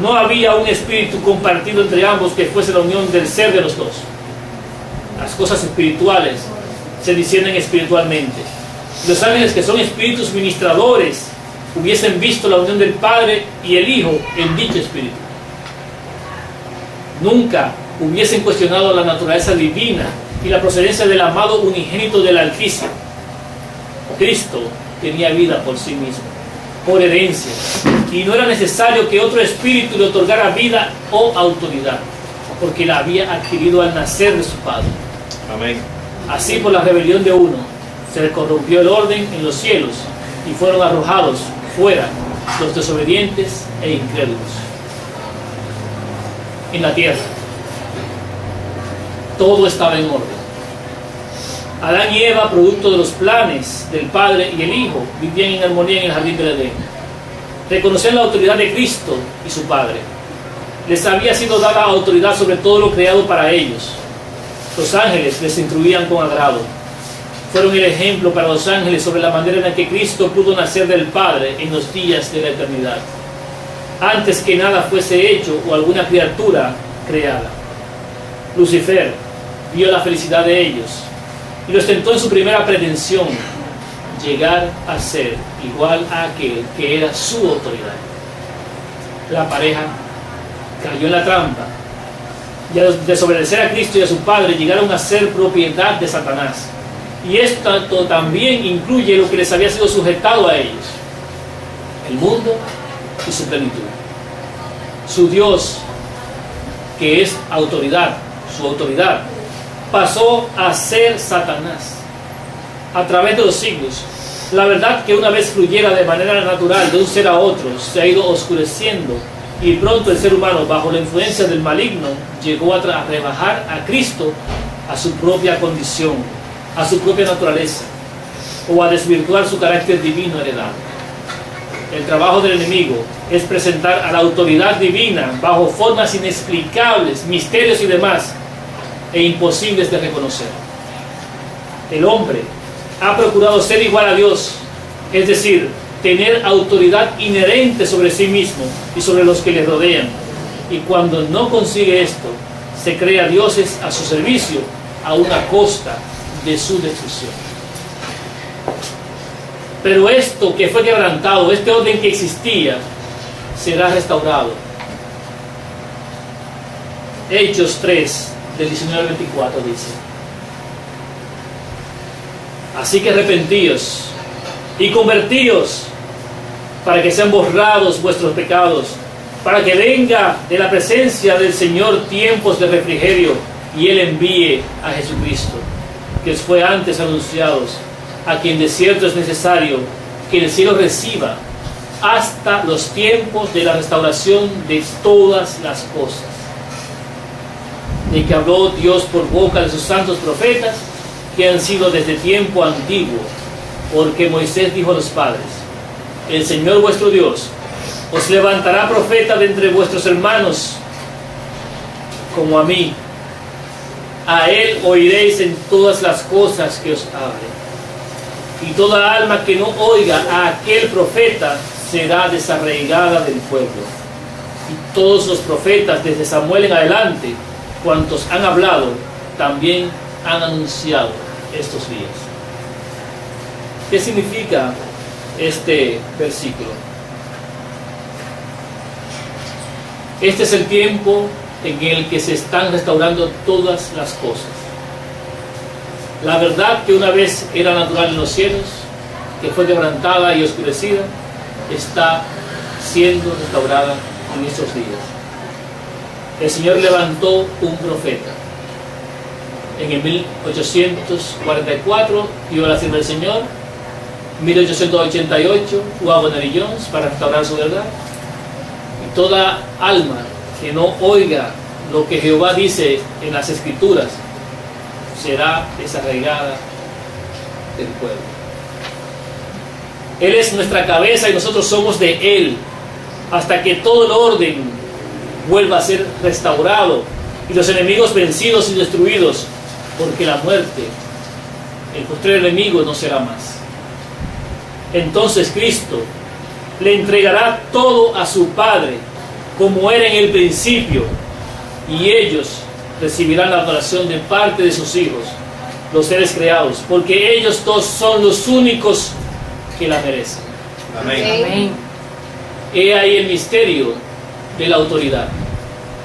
No había un espíritu compartido entre ambos que fuese la unión del ser de los dos. Las cosas espirituales se disciernen espiritualmente. Los ángeles, que son espíritus ministradores, hubiesen visto la unión del Padre y el Hijo en dicho espíritu. Nunca hubiesen cuestionado la naturaleza divina y la procedencia del amado unigénito del Altísimo. Cristo tenía vida por sí mismo, por herencia, y no era necesario que otro espíritu le otorgara vida o autoridad, porque la había adquirido al nacer de su Padre. Amén. Así, por la rebelión de uno, se corrompió el orden en los cielos y fueron arrojados fuera los desobedientes e incrédulos. En la tierra todo estaba en orden. Adán y Eva, producto de los planes del Padre y el Hijo, vivían en armonía en el jardín del Edén. Reconocían la autoridad de Cristo y su Padre. Les había sido dada autoridad sobre todo lo creado para ellos. Los ángeles les instruían con agrado. Fueron el ejemplo para los ángeles sobre la manera en la que Cristo pudo nacer del Padre en los días de la eternidad, antes que nada fuese hecho o alguna criatura creada. Lucifer vio la felicidad de ellos y los tentó en su primera pretensión, llegar a ser igual a aquel que era su autoridad. La pareja cayó en la trampa, y al desobedecer a Cristo y a su Padre llegaron a ser propiedad de Satanás. Y esto también incluye lo que les había sido sujetado a ellos: el mundo y su plenitud. Su Dios, que es autoridad, su autoridad, pasó a ser Satanás. A través de los siglos, la verdad que una vez fluyera de manera natural de un ser a otro se ha ido oscureciendo, y pronto el ser humano, bajo la influencia del maligno, llegó a rebajar a Cristo a su propia condición, a su propia naturaleza, o a desvirtuar su carácter divino heredado. El trabajo del enemigo es presentar a la autoridad divina bajo formas inexplicables, misterios y demás, e imposibles de reconocer. El hombre ha procurado ser igual a Dios, es decir, tener autoridad inherente sobre sí mismo y sobre los que le rodean. Y cuando no consigue esto, se crea dioses a su servicio a una costa de su destrucción. Pero esto que fue quebrantado, este orden que existía, será restaurado. Hechos 3, del 19 al 24 dice: así que arrepentíos y convertíos, para que sean borrados vuestros pecados, para que venga de la presencia del Señor tiempos de refrigerio, y Él envíe a Jesucristo, que os fue antes anunciados, a quien de cierto es necesario que el cielo reciba hasta los tiempos de la restauración de todas las cosas, de que habló Dios por boca de sus santos profetas, que han sido desde tiempo antiguo, porque Moisés dijo a los padres: el Señor vuestro Dios os levantará profeta de entre vuestros hermanos, como a mí. A él oiréis en todas las cosas que os hable. Y toda alma que no oiga a aquel profeta será desarraigada del pueblo. Y todos los profetas, desde Samuel en adelante, cuantos han hablado, también han anunciado estos días. ¿Qué significa este versículo? Este es el tiempo en el que se están restaurando todas las cosas. La verdad que una vez era natural en los cielos, que fue quebrantada y oscurecida, está siendo restaurada en estos días. El Señor levantó un profeta. En el 1844 dio la sierva del Señor, 1888 fue a Bonner Jones para restaurar su verdad. Y toda alma que no oiga lo que Jehová dice en las Escrituras será desarraigada del pueblo. Él es nuestra cabeza y nosotros somos de Él, hasta que todo el orden vuelva a ser restaurado y los enemigos vencidos y destruidos, porque la muerte, el postrer enemigo, no será más. Entonces Cristo le entregará todo a su Padre, como era en el principio, y ellos recibirán la adoración de parte de sus hijos, los seres creados, porque ellos dos son los únicos que la merecen. Amén. Amén. He ahí el misterio de la autoridad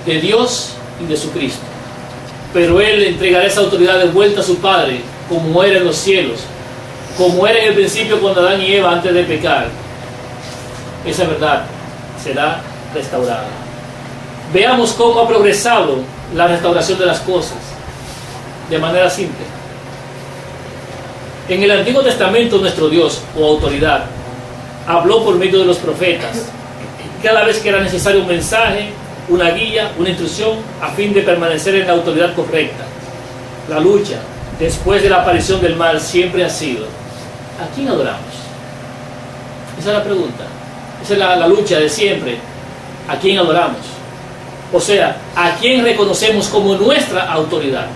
de Dios y de su Cristo. Pero Él le entregará esa autoridad de vuelta a su Padre, como era en los cielos, como era en el principio cuando Adán y Eva antes de pecar. Esa verdad será restaurada. Veamos cómo ha progresado la restauración de las cosas de manera simple. En el Antiguo Testamento, nuestro Dios o autoridad habló por medio de los profetas cada vez que era necesario un mensaje, una guía, una instrucción, a fin de permanecer en la autoridad correcta. La lucha después de la aparición del mal siempre ha sido: ¿a quién adoramos? Esa es la pregunta. Esa es la lucha de siempre. ¿A quién adoramos? O sea, ¿a quién reconocemos como nuestra autoridad?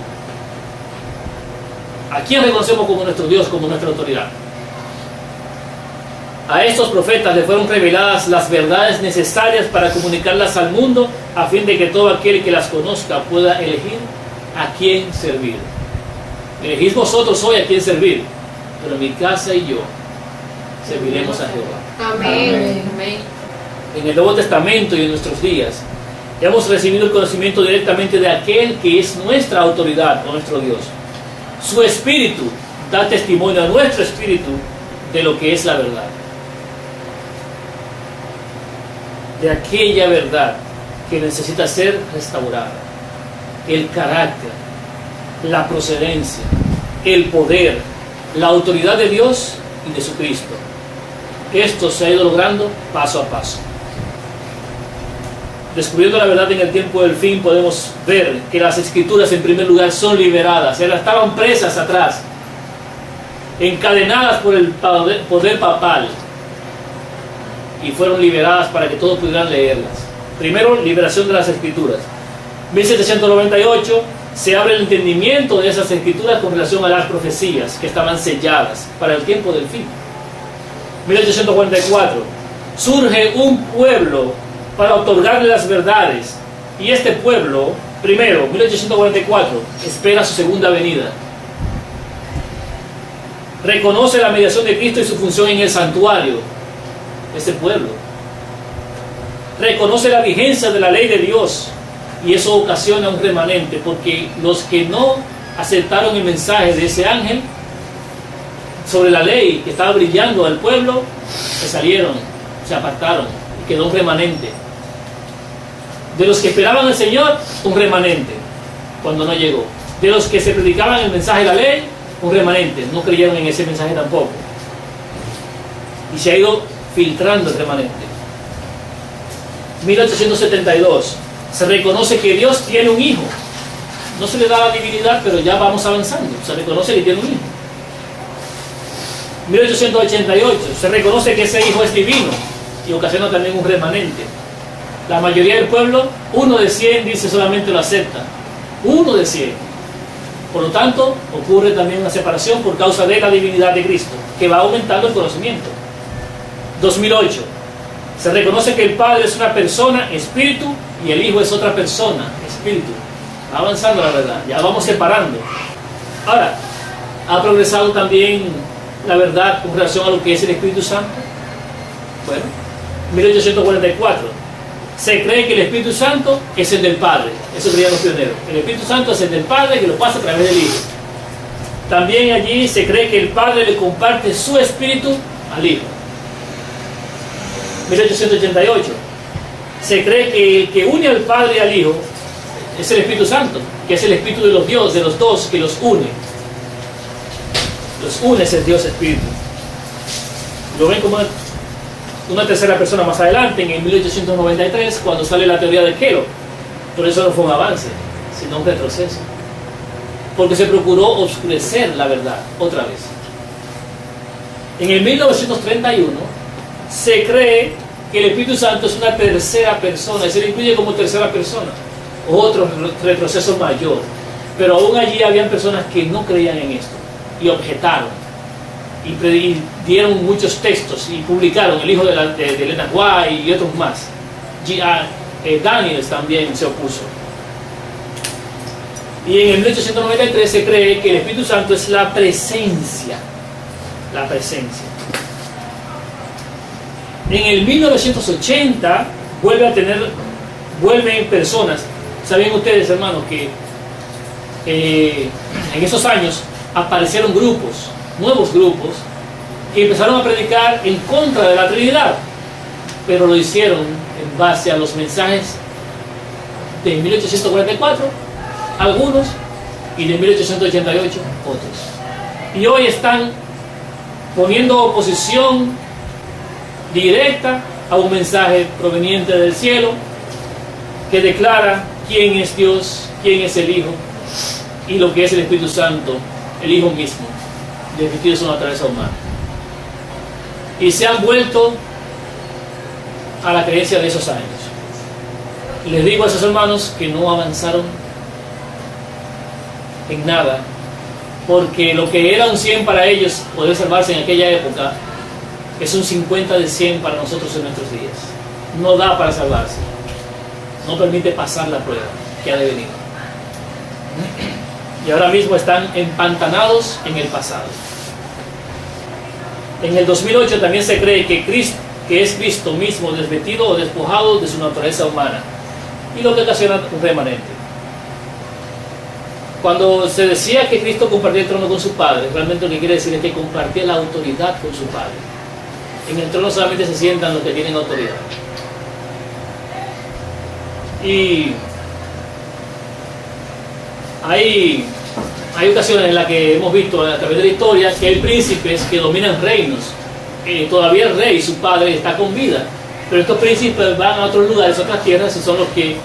¿A quién reconocemos como nuestro Dios, como nuestra autoridad? A estos profetas le fueron reveladas las verdades necesarias para comunicarlas al mundo, a fin de que todo aquel que las conozca pueda elegir a quién servir. Elegís vosotros hoy a quién servir, pero mi casa y yo serviremos a Jehová. Amén. Amén. En el Nuevo Testamento y en nuestros días hemos recibido el conocimiento directamente de aquel que es nuestra autoridad o nuestro Dios. Su espíritu da testimonio a nuestro espíritu de lo que es la verdad, de aquella verdad que necesita ser restaurada: el carácter, la procedencia, el poder, la autoridad de Dios y de su Cristo. Esto se ha ido logrando paso a paso. Descubriendo la verdad en el tiempo del fin, podemos ver que las Escrituras en primer lugar son liberadas. Ellas estaban presas atrás, encadenadas por el poder papal, y fueron liberadas para que todos pudieran leerlas. Primero, liberación de las Escrituras. 1798 se abre el entendimiento de esas Escrituras con relación a las profecías que estaban selladas para el tiempo del fin. 1844 surge un pueblo para otorgarle las verdades, y este pueblo, primero, 1844, espera su segunda venida. Reconoce la mediación de Cristo y su función en el santuario. Ese pueblo reconoce la vigencia de la ley de Dios, y eso ocasiona un remanente, porque los que no aceptaron el mensaje de ese ángel sobre la ley que estaba brillando al pueblo, se salieron, se apartaron, y quedó un remanente. De los que esperaban al Señor, un remanente cuando no llegó. De los que se predicaban el mensaje de la ley, un remanente, no creyeron en ese mensaje tampoco, y se ha ido filtrando el remanente. 1872 se reconoce que Dios tiene un hijo. No se le da la divinidad, pero ya vamos avanzando. Se reconoce que tiene un hijo. 1888 se reconoce que ese hijo es divino, y ocasiona también un remanente. La mayoría del pueblo, 1 de 100, dice solamente lo acepta. 1 de 100. Por lo tanto, ocurre también una separación por causa de la divinidad de Cristo, que va aumentando el conocimiento. 2008, Se reconoce que el Padre es una persona, espíritu, y el Hijo es otra persona, espíritu. Va avanzando la verdad, ya vamos separando. Ahora, ¿ha progresado también la verdad con relación a lo que es el Espíritu Santo? Bueno, 1844. Se cree que el Espíritu Santo es el del Padre. Eso creían los pioneros. El Espíritu Santo es el del Padre que lo pasa a través del Hijo. También allí se cree que el Padre le comparte su Espíritu al Hijo. 1888. Se cree que el que une al Padre y al Hijo es el Espíritu Santo, que es el Espíritu de los Dios, de los dos, que los une. Los une es el Dios Espíritu. Lo ven como una tercera persona más adelante, en el 1893, cuando sale la teoría de Kellogg. Por eso no fue un avance, sino un retroceso. Porque se procuró oscurecer la verdad otra vez. En el 1931 se cree que el Espíritu Santo es una tercera persona, y se le incluye como tercera persona. Otro retroceso mayor. Pero aún allí habían personas que no creían en esto y objetaron y dieron muchos textos y publicaron. El hijo de Elena White y otros más. Daniels también se opuso. Y en el 1893 se cree que el Espíritu Santo es la presencia. La presencia. En el 1980 vuelven personas. ¿Saben ustedes, hermanos, que en esos años aparecieron grupos, nuevos grupos, que empezaron a predicar en contra de la Trinidad, pero lo hicieron en base a los mensajes de 1844, algunos, y de 1888, otros. Y hoy están poniendo oposición directa a un mensaje proveniente del cielo que declara quién es Dios, quién es el Hijo y lo que es el Espíritu Santo, el Hijo mismo, desvestido de una naturaleza humana. Y se han vuelto a la creencia de esos años. Y les digo a esos hermanos que no avanzaron en nada, porque lo que era un 100 para ellos poder salvarse en aquella época es un 50 de 100 para nosotros en nuestros días. No da para salvarse. No permite pasar la prueba que ha de venir. Y ahora mismo están empantanados en el pasado. En el 2008 también se cree que es Cristo mismo desvestido o despojado de su naturaleza humana, y lo que ocasiona un remanente. Cuando se decía que Cristo compartía el trono con su Padre, realmente lo que quiere decir es que compartía la autoridad con su Padre. En el trono solamente se sientan los que tienen autoridad. Y hay ocasiones en las que hemos visto a través de la historia que hay príncipes que dominan reinos. Todavía el rey, su padre, está con vida, pero estos príncipes van a otros lugares, a otras tierras, y son los que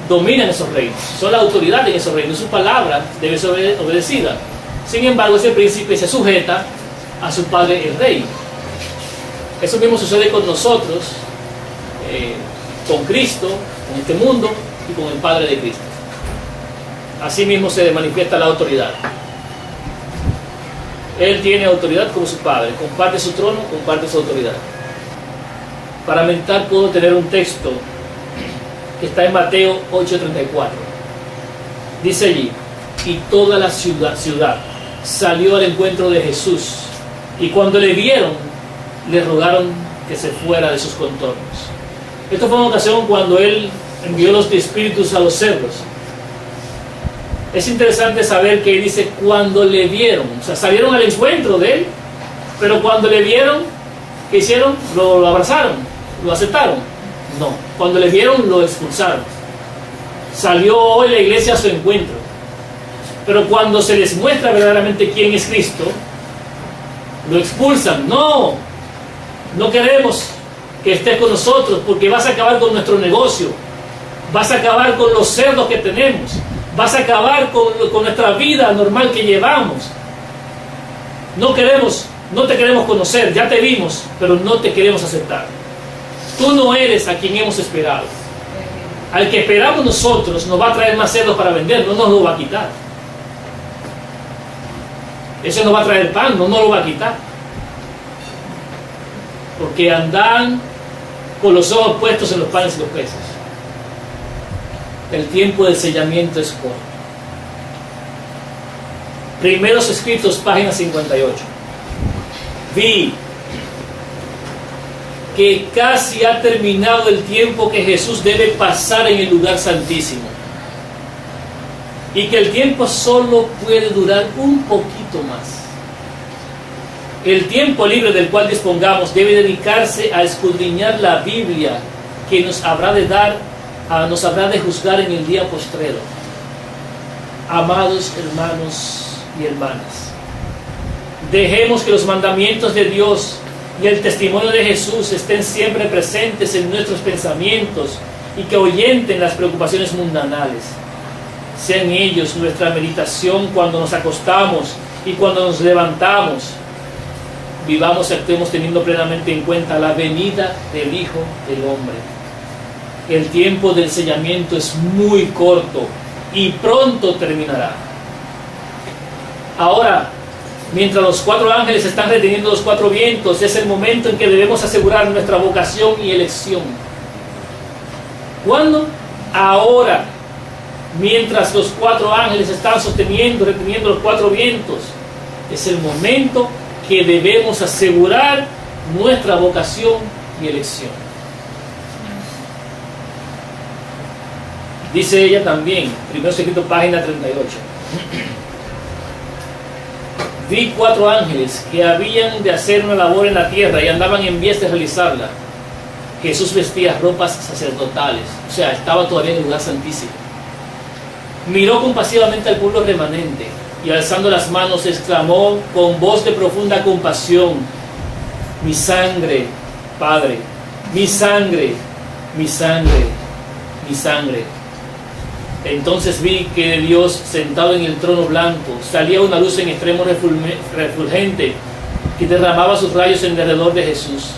dominan esos reinos, son la autoridad en esos reinos, su palabra debe ser obedecida. Sin embargo, ese príncipe se sujeta a su padre, el rey. Eso mismo sucede con nosotros, con Cristo, con este mundo y con el Padre de Cristo. Así mismo se manifiesta la autoridad. Él tiene autoridad como su Padre, comparte su trono, comparte su autoridad. Para meditar puedo tener un texto que está en Mateo 8:34. Dice allí: y toda la ciudad salió al encuentro de Jesús, y cuando le vieron, le rogaron que se fuera de sus contornos. Esto fue una ocasión cuando él envió los espíritus a los cerdos. Es interesante saber que dice cuando le vieron, o sea, salieron al encuentro de él, pero cuando le vieron, ¿qué hicieron? Lo abrazaron, lo aceptaron. No, cuando le vieron lo expulsaron. Salió hoy la iglesia a su encuentro, pero cuando se les muestra verdaderamente quién es Cristo, lo expulsan. No queremos que estés con nosotros, porque vas a acabar con nuestro negocio, vas a acabar con los cerdos que tenemos, vas a acabar con nuestra vida normal que llevamos. No te queremos conocer, ya te vimos, pero no te queremos aceptar. Tú no eres a quien hemos esperado. Al que esperamos nosotros nos va a traer más cerdos para vender, no nos lo va a quitar. Ese nos va a traer pan, no nos lo va a quitar. Porque andan con los ojos puestos en los panes y los peces. El tiempo del sellamiento es corto. Primeros Escritos, página 58. Vi que casi ha terminado el tiempo que Jesús debe pasar en el lugar santísimo, y que el tiempo solo puede durar un poquito más. El tiempo libre del cual dispongamos debe dedicarse a escudriñar la Biblia, que nos habrá de juzgar en el día postrero. Amados hermanos y hermanas, dejemos que los mandamientos de Dios y el testimonio de Jesús estén siempre presentes en nuestros pensamientos y que ahuyenten las preocupaciones mundanales. Sean ellos nuestra meditación cuando nos acostamos y cuando nos levantamos. Vivamos y actuemos teniendo plenamente en cuenta la venida del Hijo del Hombre. El tiempo del sellamiento es muy corto y pronto terminará. Ahora, mientras los 4 ángeles están reteniendo los 4 vientos, es el momento en que debemos asegurar nuestra vocación y elección. ¿Cuándo? Ahora, mientras los 4 ángeles están reteniendo los 4 vientos, es el momento que debemos asegurar nuestra vocación y elección. Dice ella también, Primeros Escritos, página 38. Vi 4 ángeles que habían de hacer una labor en la tierra y andaban en vías de realizarla. Jesús vestía ropas sacerdotales, o sea, estaba todavía en el lugar santísimo. Miró compasivamente al pueblo remanente y alzando las manos exclamó con voz de profunda compasión: mi sangre, Padre, mi sangre, mi sangre, mi sangre. Entonces vi que de Dios, sentado en el trono blanco, salía una luz en extremo refulgente que derramaba sus rayos en derredor de Jesús.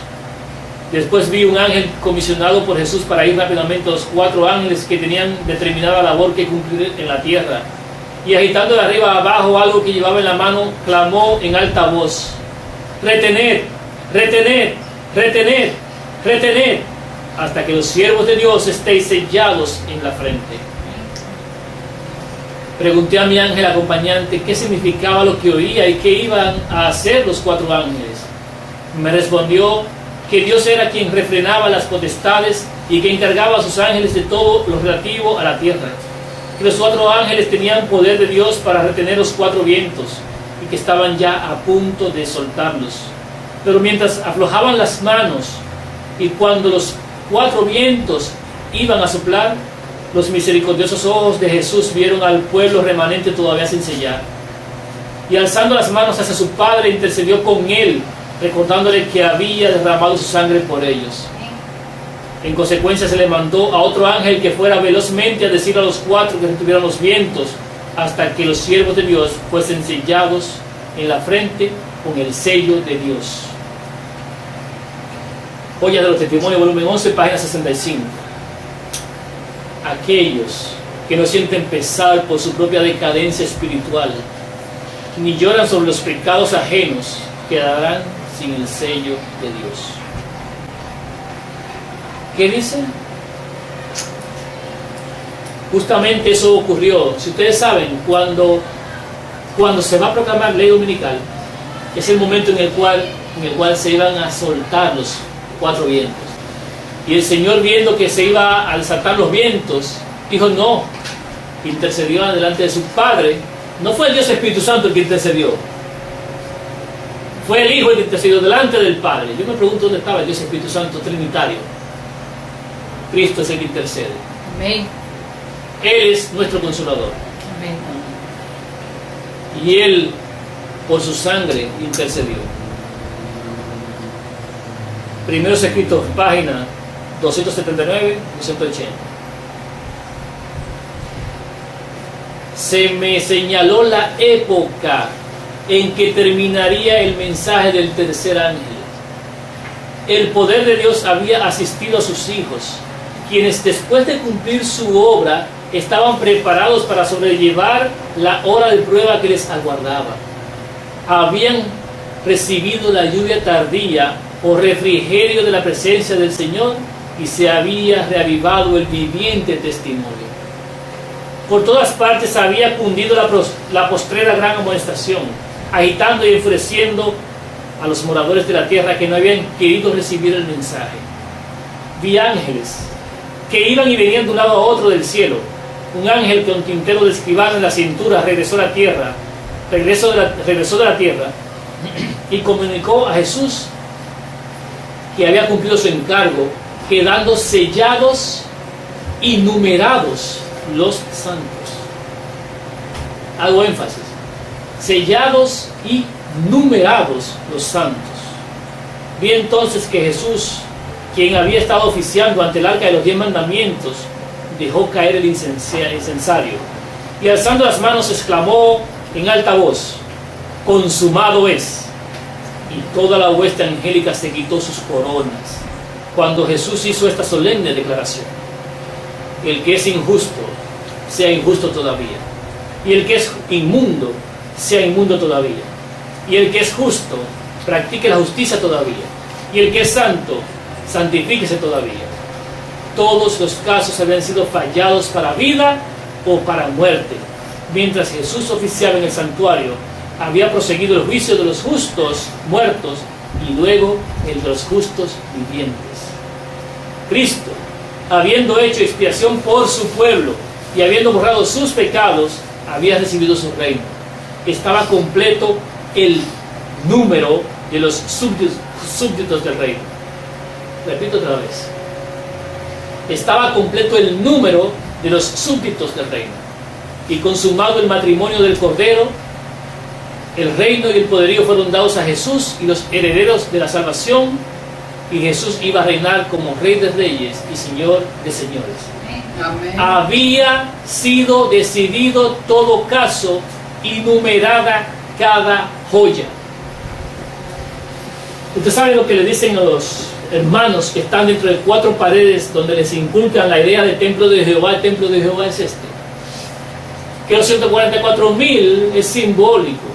Después vi un ángel comisionado por Jesús para ir rápidamente a los 4 ángeles que tenían determinada labor que cumplir en la tierra. Y agitando de arriba a abajo algo que llevaba en la mano, clamó en alta voz: retened, retened, retened, retened, hasta que los siervos de Dios estéis sellados en la frente. Pregunté a mi ángel acompañante qué significaba lo que oía y qué iban a hacer los 4 ángeles. Me respondió que Dios era quien refrenaba las potestades y que encargaba a sus ángeles de todo lo relativo a la tierra. Que los 4 ángeles tenían poder de Dios para retener los 4 vientos y que estaban ya a punto de soltarlos. Pero mientras aflojaban las manos y cuando los 4 vientos iban a soplar, los misericordiosos ojos de Jesús vieron al pueblo remanente todavía sin sellar. Y alzando las manos hacia su Padre, intercedió con él, recordándole que había derramado su sangre por ellos. En consecuencia se le mandó a otro ángel que fuera velozmente a decir a los 4 que retuvieran los vientos, hasta que los siervos de Dios fuesen sellados en la frente con el sello de Dios. Joyas de los Testimonios, volumen 11, página 65. Aquellos que no sienten pesar por su propia decadencia espiritual, ni lloran sobre los pecados ajenos, quedarán sin el sello de Dios. ¿Qué dice? Justamente eso ocurrió. Si ustedes saben, cuando se va a proclamar ley dominical, es el momento en el cual se iban a soltar los 4 vientos. Y el Señor, viendo que se iba a desatar los vientos, dijo no, intercedió delante de su Padre. No fue el Dios Espíritu Santo el que intercedió, fue el Hijo el que intercedió delante del Padre. Yo me pregunto dónde estaba el Dios Espíritu Santo Trinitario. Cristo es el que intercede. Amén. Él es nuestro Consolador. Amén. Y Él, por su sangre, intercedió. Primeros Escritos, página 279 y 180. Se me señaló la época en que terminaría el mensaje del tercer ángel. El poder de Dios había asistido a sus hijos, quienes después de cumplir su obra estaban preparados para sobrellevar la hora de prueba que les aguardaba. Habían recibido la lluvia tardía o refrigerio de la presencia del Señor y se había reavivado el viviente testimonio. Por todas partes había cundido la postrera gran amonestación, agitando y enfureciendo a los moradores de la tierra que no habían querido recibir el mensaje. Vi ángeles que iban y venían de un lado a otro del cielo. Un ángel con tintero de escribano en la cintura regresó de la tierra y comunicó a Jesús que había cumplido su encargo, quedando sellados y numerados los santos. Hago énfasis: sellados y numerados los santos. Vi entonces que Jesús, quien había estado oficiando ante el arca de los 10 mandamientos, dejó caer el incensario y alzando las manos exclamó en alta voz: consumado es. Y toda la hueste angélica se quitó sus coronas cuando Jesús hizo esta solemne declaración: el que es injusto, sea injusto todavía, y el que es inmundo, sea inmundo todavía, y el que es justo, practique la justicia todavía, y el que es santo, santifíquese todavía. Todos los casos habían sido fallados para vida o para muerte. Mientras Jesús oficiaba en el santuario, había proseguido el juicio de los justos muertos y luego el de los justos vivientes. Cristo, habiendo hecho expiación por su pueblo y habiendo borrado sus pecados, había recibido su reino. Estaba completo el número de los súbditos del reino. Repito otra vez: estaba completo el número de los súbditos del reino, y consumado el matrimonio del Cordero, el reino y el poderío fueron dados a Jesús y los herederos de la salvación, y Jesús iba a reinar como Rey de Reyes y Señor de Señores. Amén. Había sido decidido todo caso y numerada cada joya. Usted sabe lo que le dicen a los hermanos que están dentro de 4 paredes donde les inculcan la idea del templo de Jehová. El templo de Jehová es este: que los 144,000 es simbólico,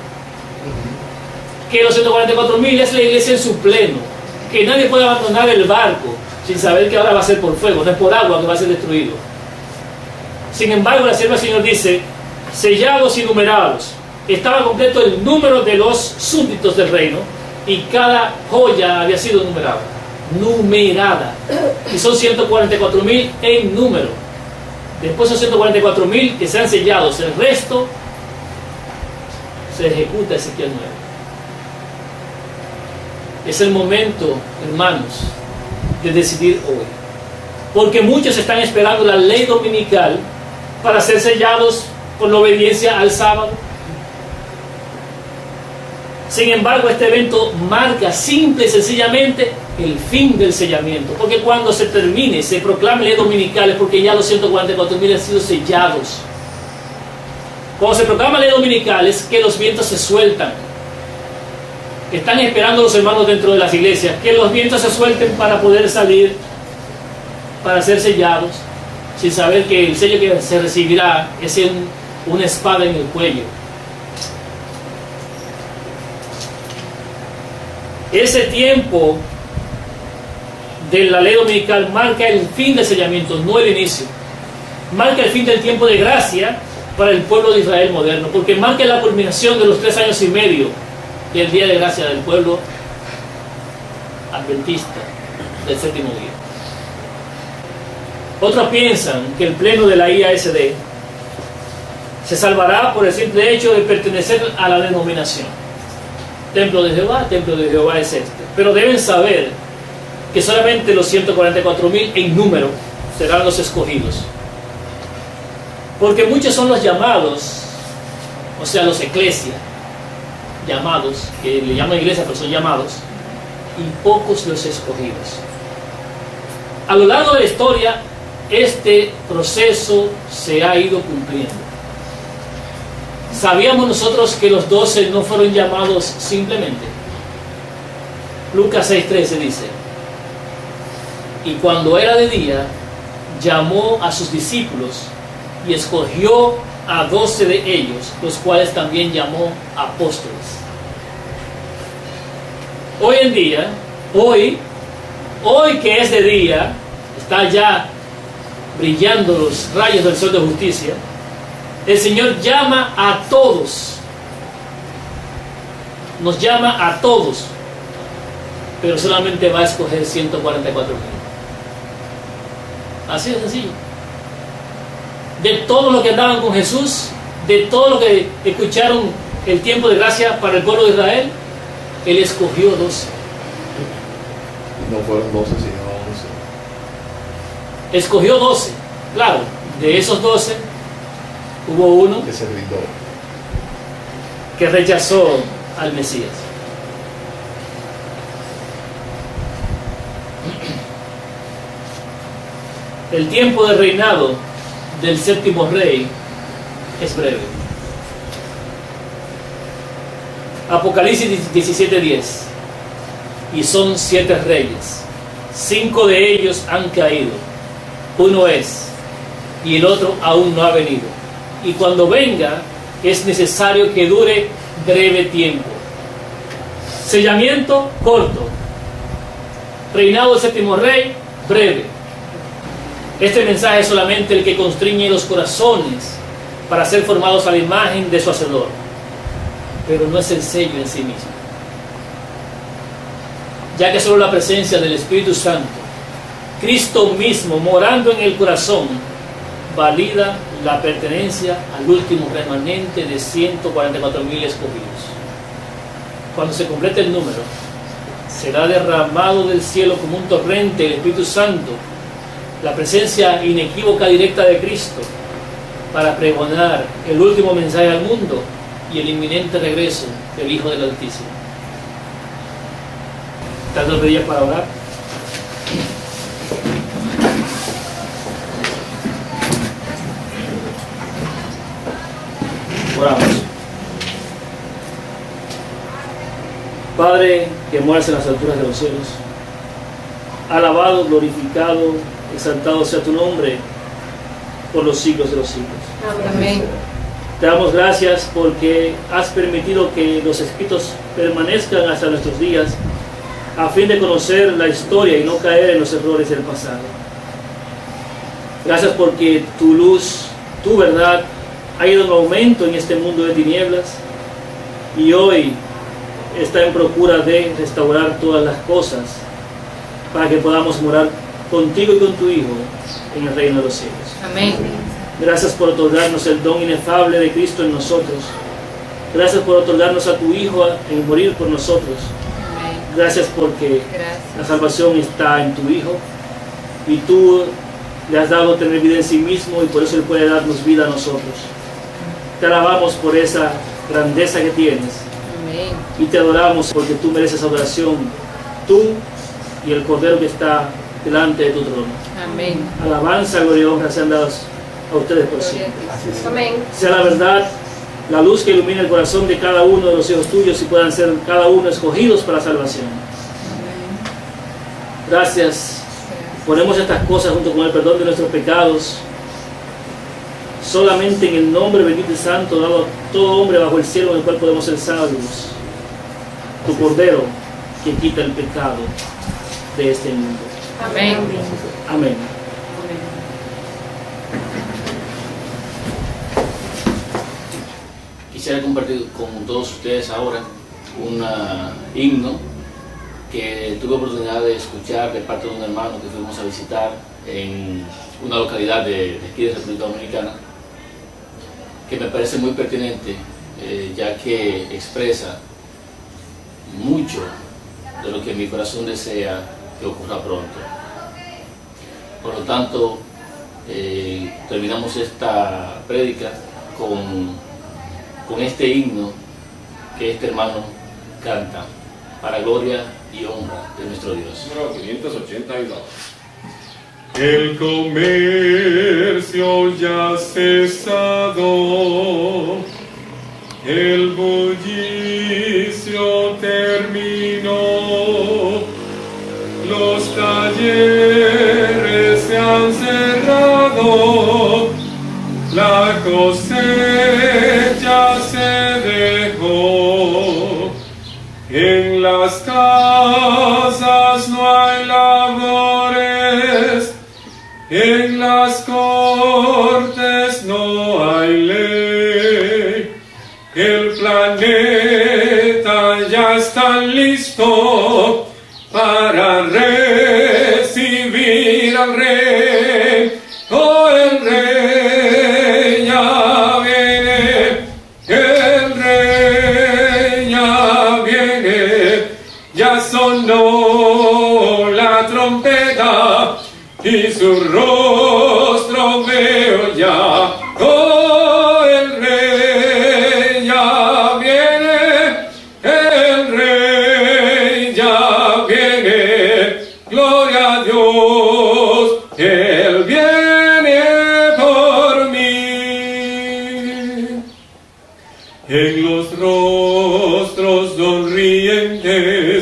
que los 144,000 es la iglesia en su pleno, que nadie puede abandonar el barco sin saber que ahora va a ser por fuego, no es por agua que va a ser destruido. Sin embargo, la sierva del Señor dice: sellados y numerados. Estaba completo el número de los súbditos del reino, y cada joya había sido numerada, y son 144,000 en número. Después son 144,000 que sean sellados, el resto se ejecuta Ezequiel 9. Es el momento, hermanos, de decidir hoy, porque muchos están esperando la ley dominical para ser sellados por la obediencia al sábado. Sin embargo, este evento marca simple y sencillamente el fin del sellamiento, porque cuando se termine, se proclame ley dominical, es porque ya los 144,000 han sido sellados. Cuando se proclama ley dominical es que los vientos se sueltan. Están esperando los hermanos dentro de las iglesias que los vientos se suelten para poder salir, para ser sellados, sin saber que el sello que se recibirá es una espada en el cuello. Ese tiempo de la ley dominical marca el fin del sellamiento, no el inicio. Marca el fin del tiempo de gracia para el pueblo de Israel moderno, porque marca la culminación de los 3 años y medio del día de gracia del pueblo adventista del 7º día. Otros piensan que el pleno de la IASD se salvará por el simple hecho de pertenecer a la denominación. Templo de Jehová es este. Pero deben saber que solamente los 144,000 en número serán los escogidos. Porque muchos son los llamados, o sea, los eclesia, llamados, que le llaman iglesia, pero son llamados, y pocos los escogidos. A lo largo de la historia, este proceso se ha ido cumpliendo. ¿Sabíamos nosotros que los 12 no fueron llamados simplemente? Lucas 6:13 dice: y cuando era de día, llamó a sus discípulos y escogió a 12 de ellos, los cuales también llamó apóstoles. Hoy en día, hoy que es de día, está ya brillando los rayos del sol de justicia, el Señor llama a todos, nos llama a todos, pero solamente va a escoger 144,000. Así de sencillo. De todos los que andaban con Jesús, de todos los que escucharon el tiempo de gracia para el pueblo de Israel, Él escogió 12. No fueron 12, sino 11. Escogió 12. Claro, de esos 12 hubo uno Que se brindó. que rechazó al Mesías. El tiempo de reinado del séptimo rey es breve. Apocalipsis 17:10. Y son 7 reyes. 5 de ellos han caído. Uno es, y el otro aún no ha venido. Y cuando venga, es necesario que dure breve tiempo. Sellamiento corto. Reinado del séptimo rey, breve. Este mensaje es solamente el que constriñe los corazones para ser formados a la imagen de su Hacedor, pero no es el sello en sí mismo, ya que solo la presencia del Espíritu Santo, Cristo mismo morando en el corazón, valida la pertenencia al último remanente de 144,000 escogidos. Cuando se complete el número, será derramado del cielo como un torrente el Espíritu Santo, la presencia inequívoca directa de Cristo, para pregonar el último mensaje al mundo y el inminente regreso del Hijo del Altísimo. ¿Estás de rodillas para orar? Oramos. Padre que moras en las alturas de los cielos, alabado, glorificado, exaltado sea tu nombre por los siglos de los siglos. Amén. Te damos gracias porque has permitido que los escritos permanezcan hasta nuestros días a fin de conocer la historia y no caer en los errores del pasado. Gracias porque tu luz, tu verdad, ha ido en aumento en este mundo de tinieblas y hoy está en procura de restaurar todas las cosas para que podamos morar contigo y con tu Hijo en el reino de los cielos. Amén. Gracias por otorgarnos el don inefable de Cristo en nosotros. Gracias por otorgarnos a tu Hijo en morir por nosotros. Amén. Gracias porque Gracias. la salvación está en tu Hijo y tú le has dado tener vida en sí mismo y por eso Él puede darnos vida a nosotros. Te alabamos por esa grandeza que tienes Amén. y te adoramos porque tú mereces adoración, tú y el Cordero que está delante de tu trono. Amén. Alabanza, gloria y honra sean dadas a ustedes por Gloria siempre. a ti. Amén. Sea la verdad la luz que ilumina el corazón de cada uno de los hijos tuyos y puedan ser cada uno escogidos para salvación. Gracias. Ponemos estas cosas junto con el perdón de nuestros pecados solamente en el nombre bendito y santo dado a todo hombre bajo el cielo en el cual podemos ser salvos. Tu Cordero que quita el pecado de este mundo. Amén. Amén. Quisiera compartir con todos ustedes ahora un himno que tuve oportunidad de escuchar de parte de un hermano que fuimos a visitar en una localidad de aquí de República Dominicana, que me parece muy pertinente, ya que expresa mucho de lo que mi corazón desea que ocurra pronto. Por lo tanto, terminamos esta prédica con este himno que este hermano canta para gloria y honra de nuestro Dios. Número 582. El comercio ya ha cesado, el bullicio terminó, los talleres se han cerrado, la cosecha se dejó, en las casas no hay labores, las cortes no hay ley, el planeta ya está listo para recibir al rey. Oh, el rey ya viene, el rey ya viene, ya sonó la trompeta y su rostro veo ya. Oh, el rey ya viene, el rey ya viene, gloria a Dios, él viene por mí. En los rostros sonrientes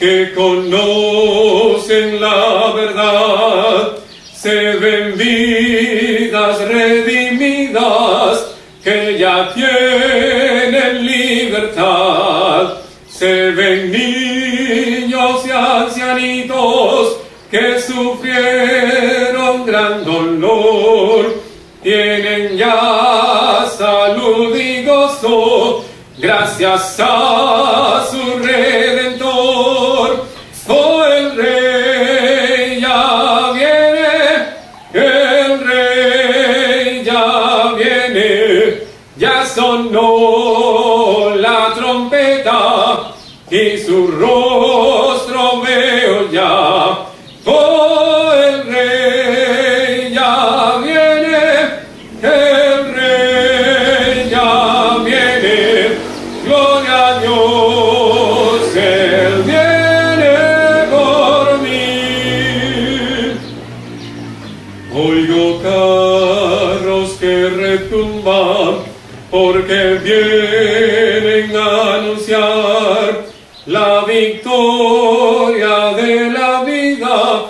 que conocen la verdad, se ven vidas redimidas que ya tienen libertad. Se ven niños y ancianitos que sufrieron gran dolor, tienen ya salud y gozo gracias a su Redentor. Oh, el rey ya viene, el rey ya viene, ya sonó la trompeta y su rostro veo ya. Oh, el rey ya viene, el rey ya viene, gloria a Dios, él viene por mí. Oigo carros que retumban porque vienen a anunciar la victoria de la vida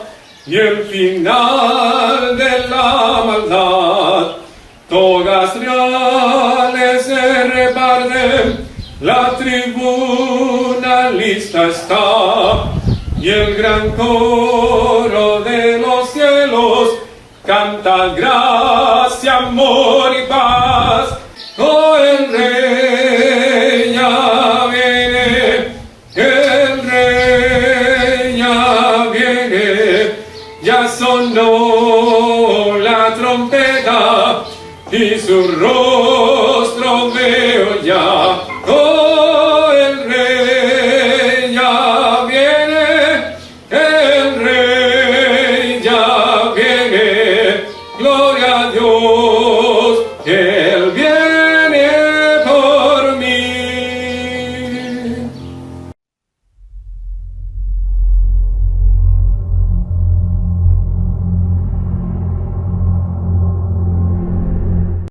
y el final de la maldad. Togas reales se reparten, la tribuna lista está, y el gran coro de los cielos canta gracia, amor y paz. Oh, el rey ya viene, el rey ya viene, ya sonó la trompeta y su rostro veo ya.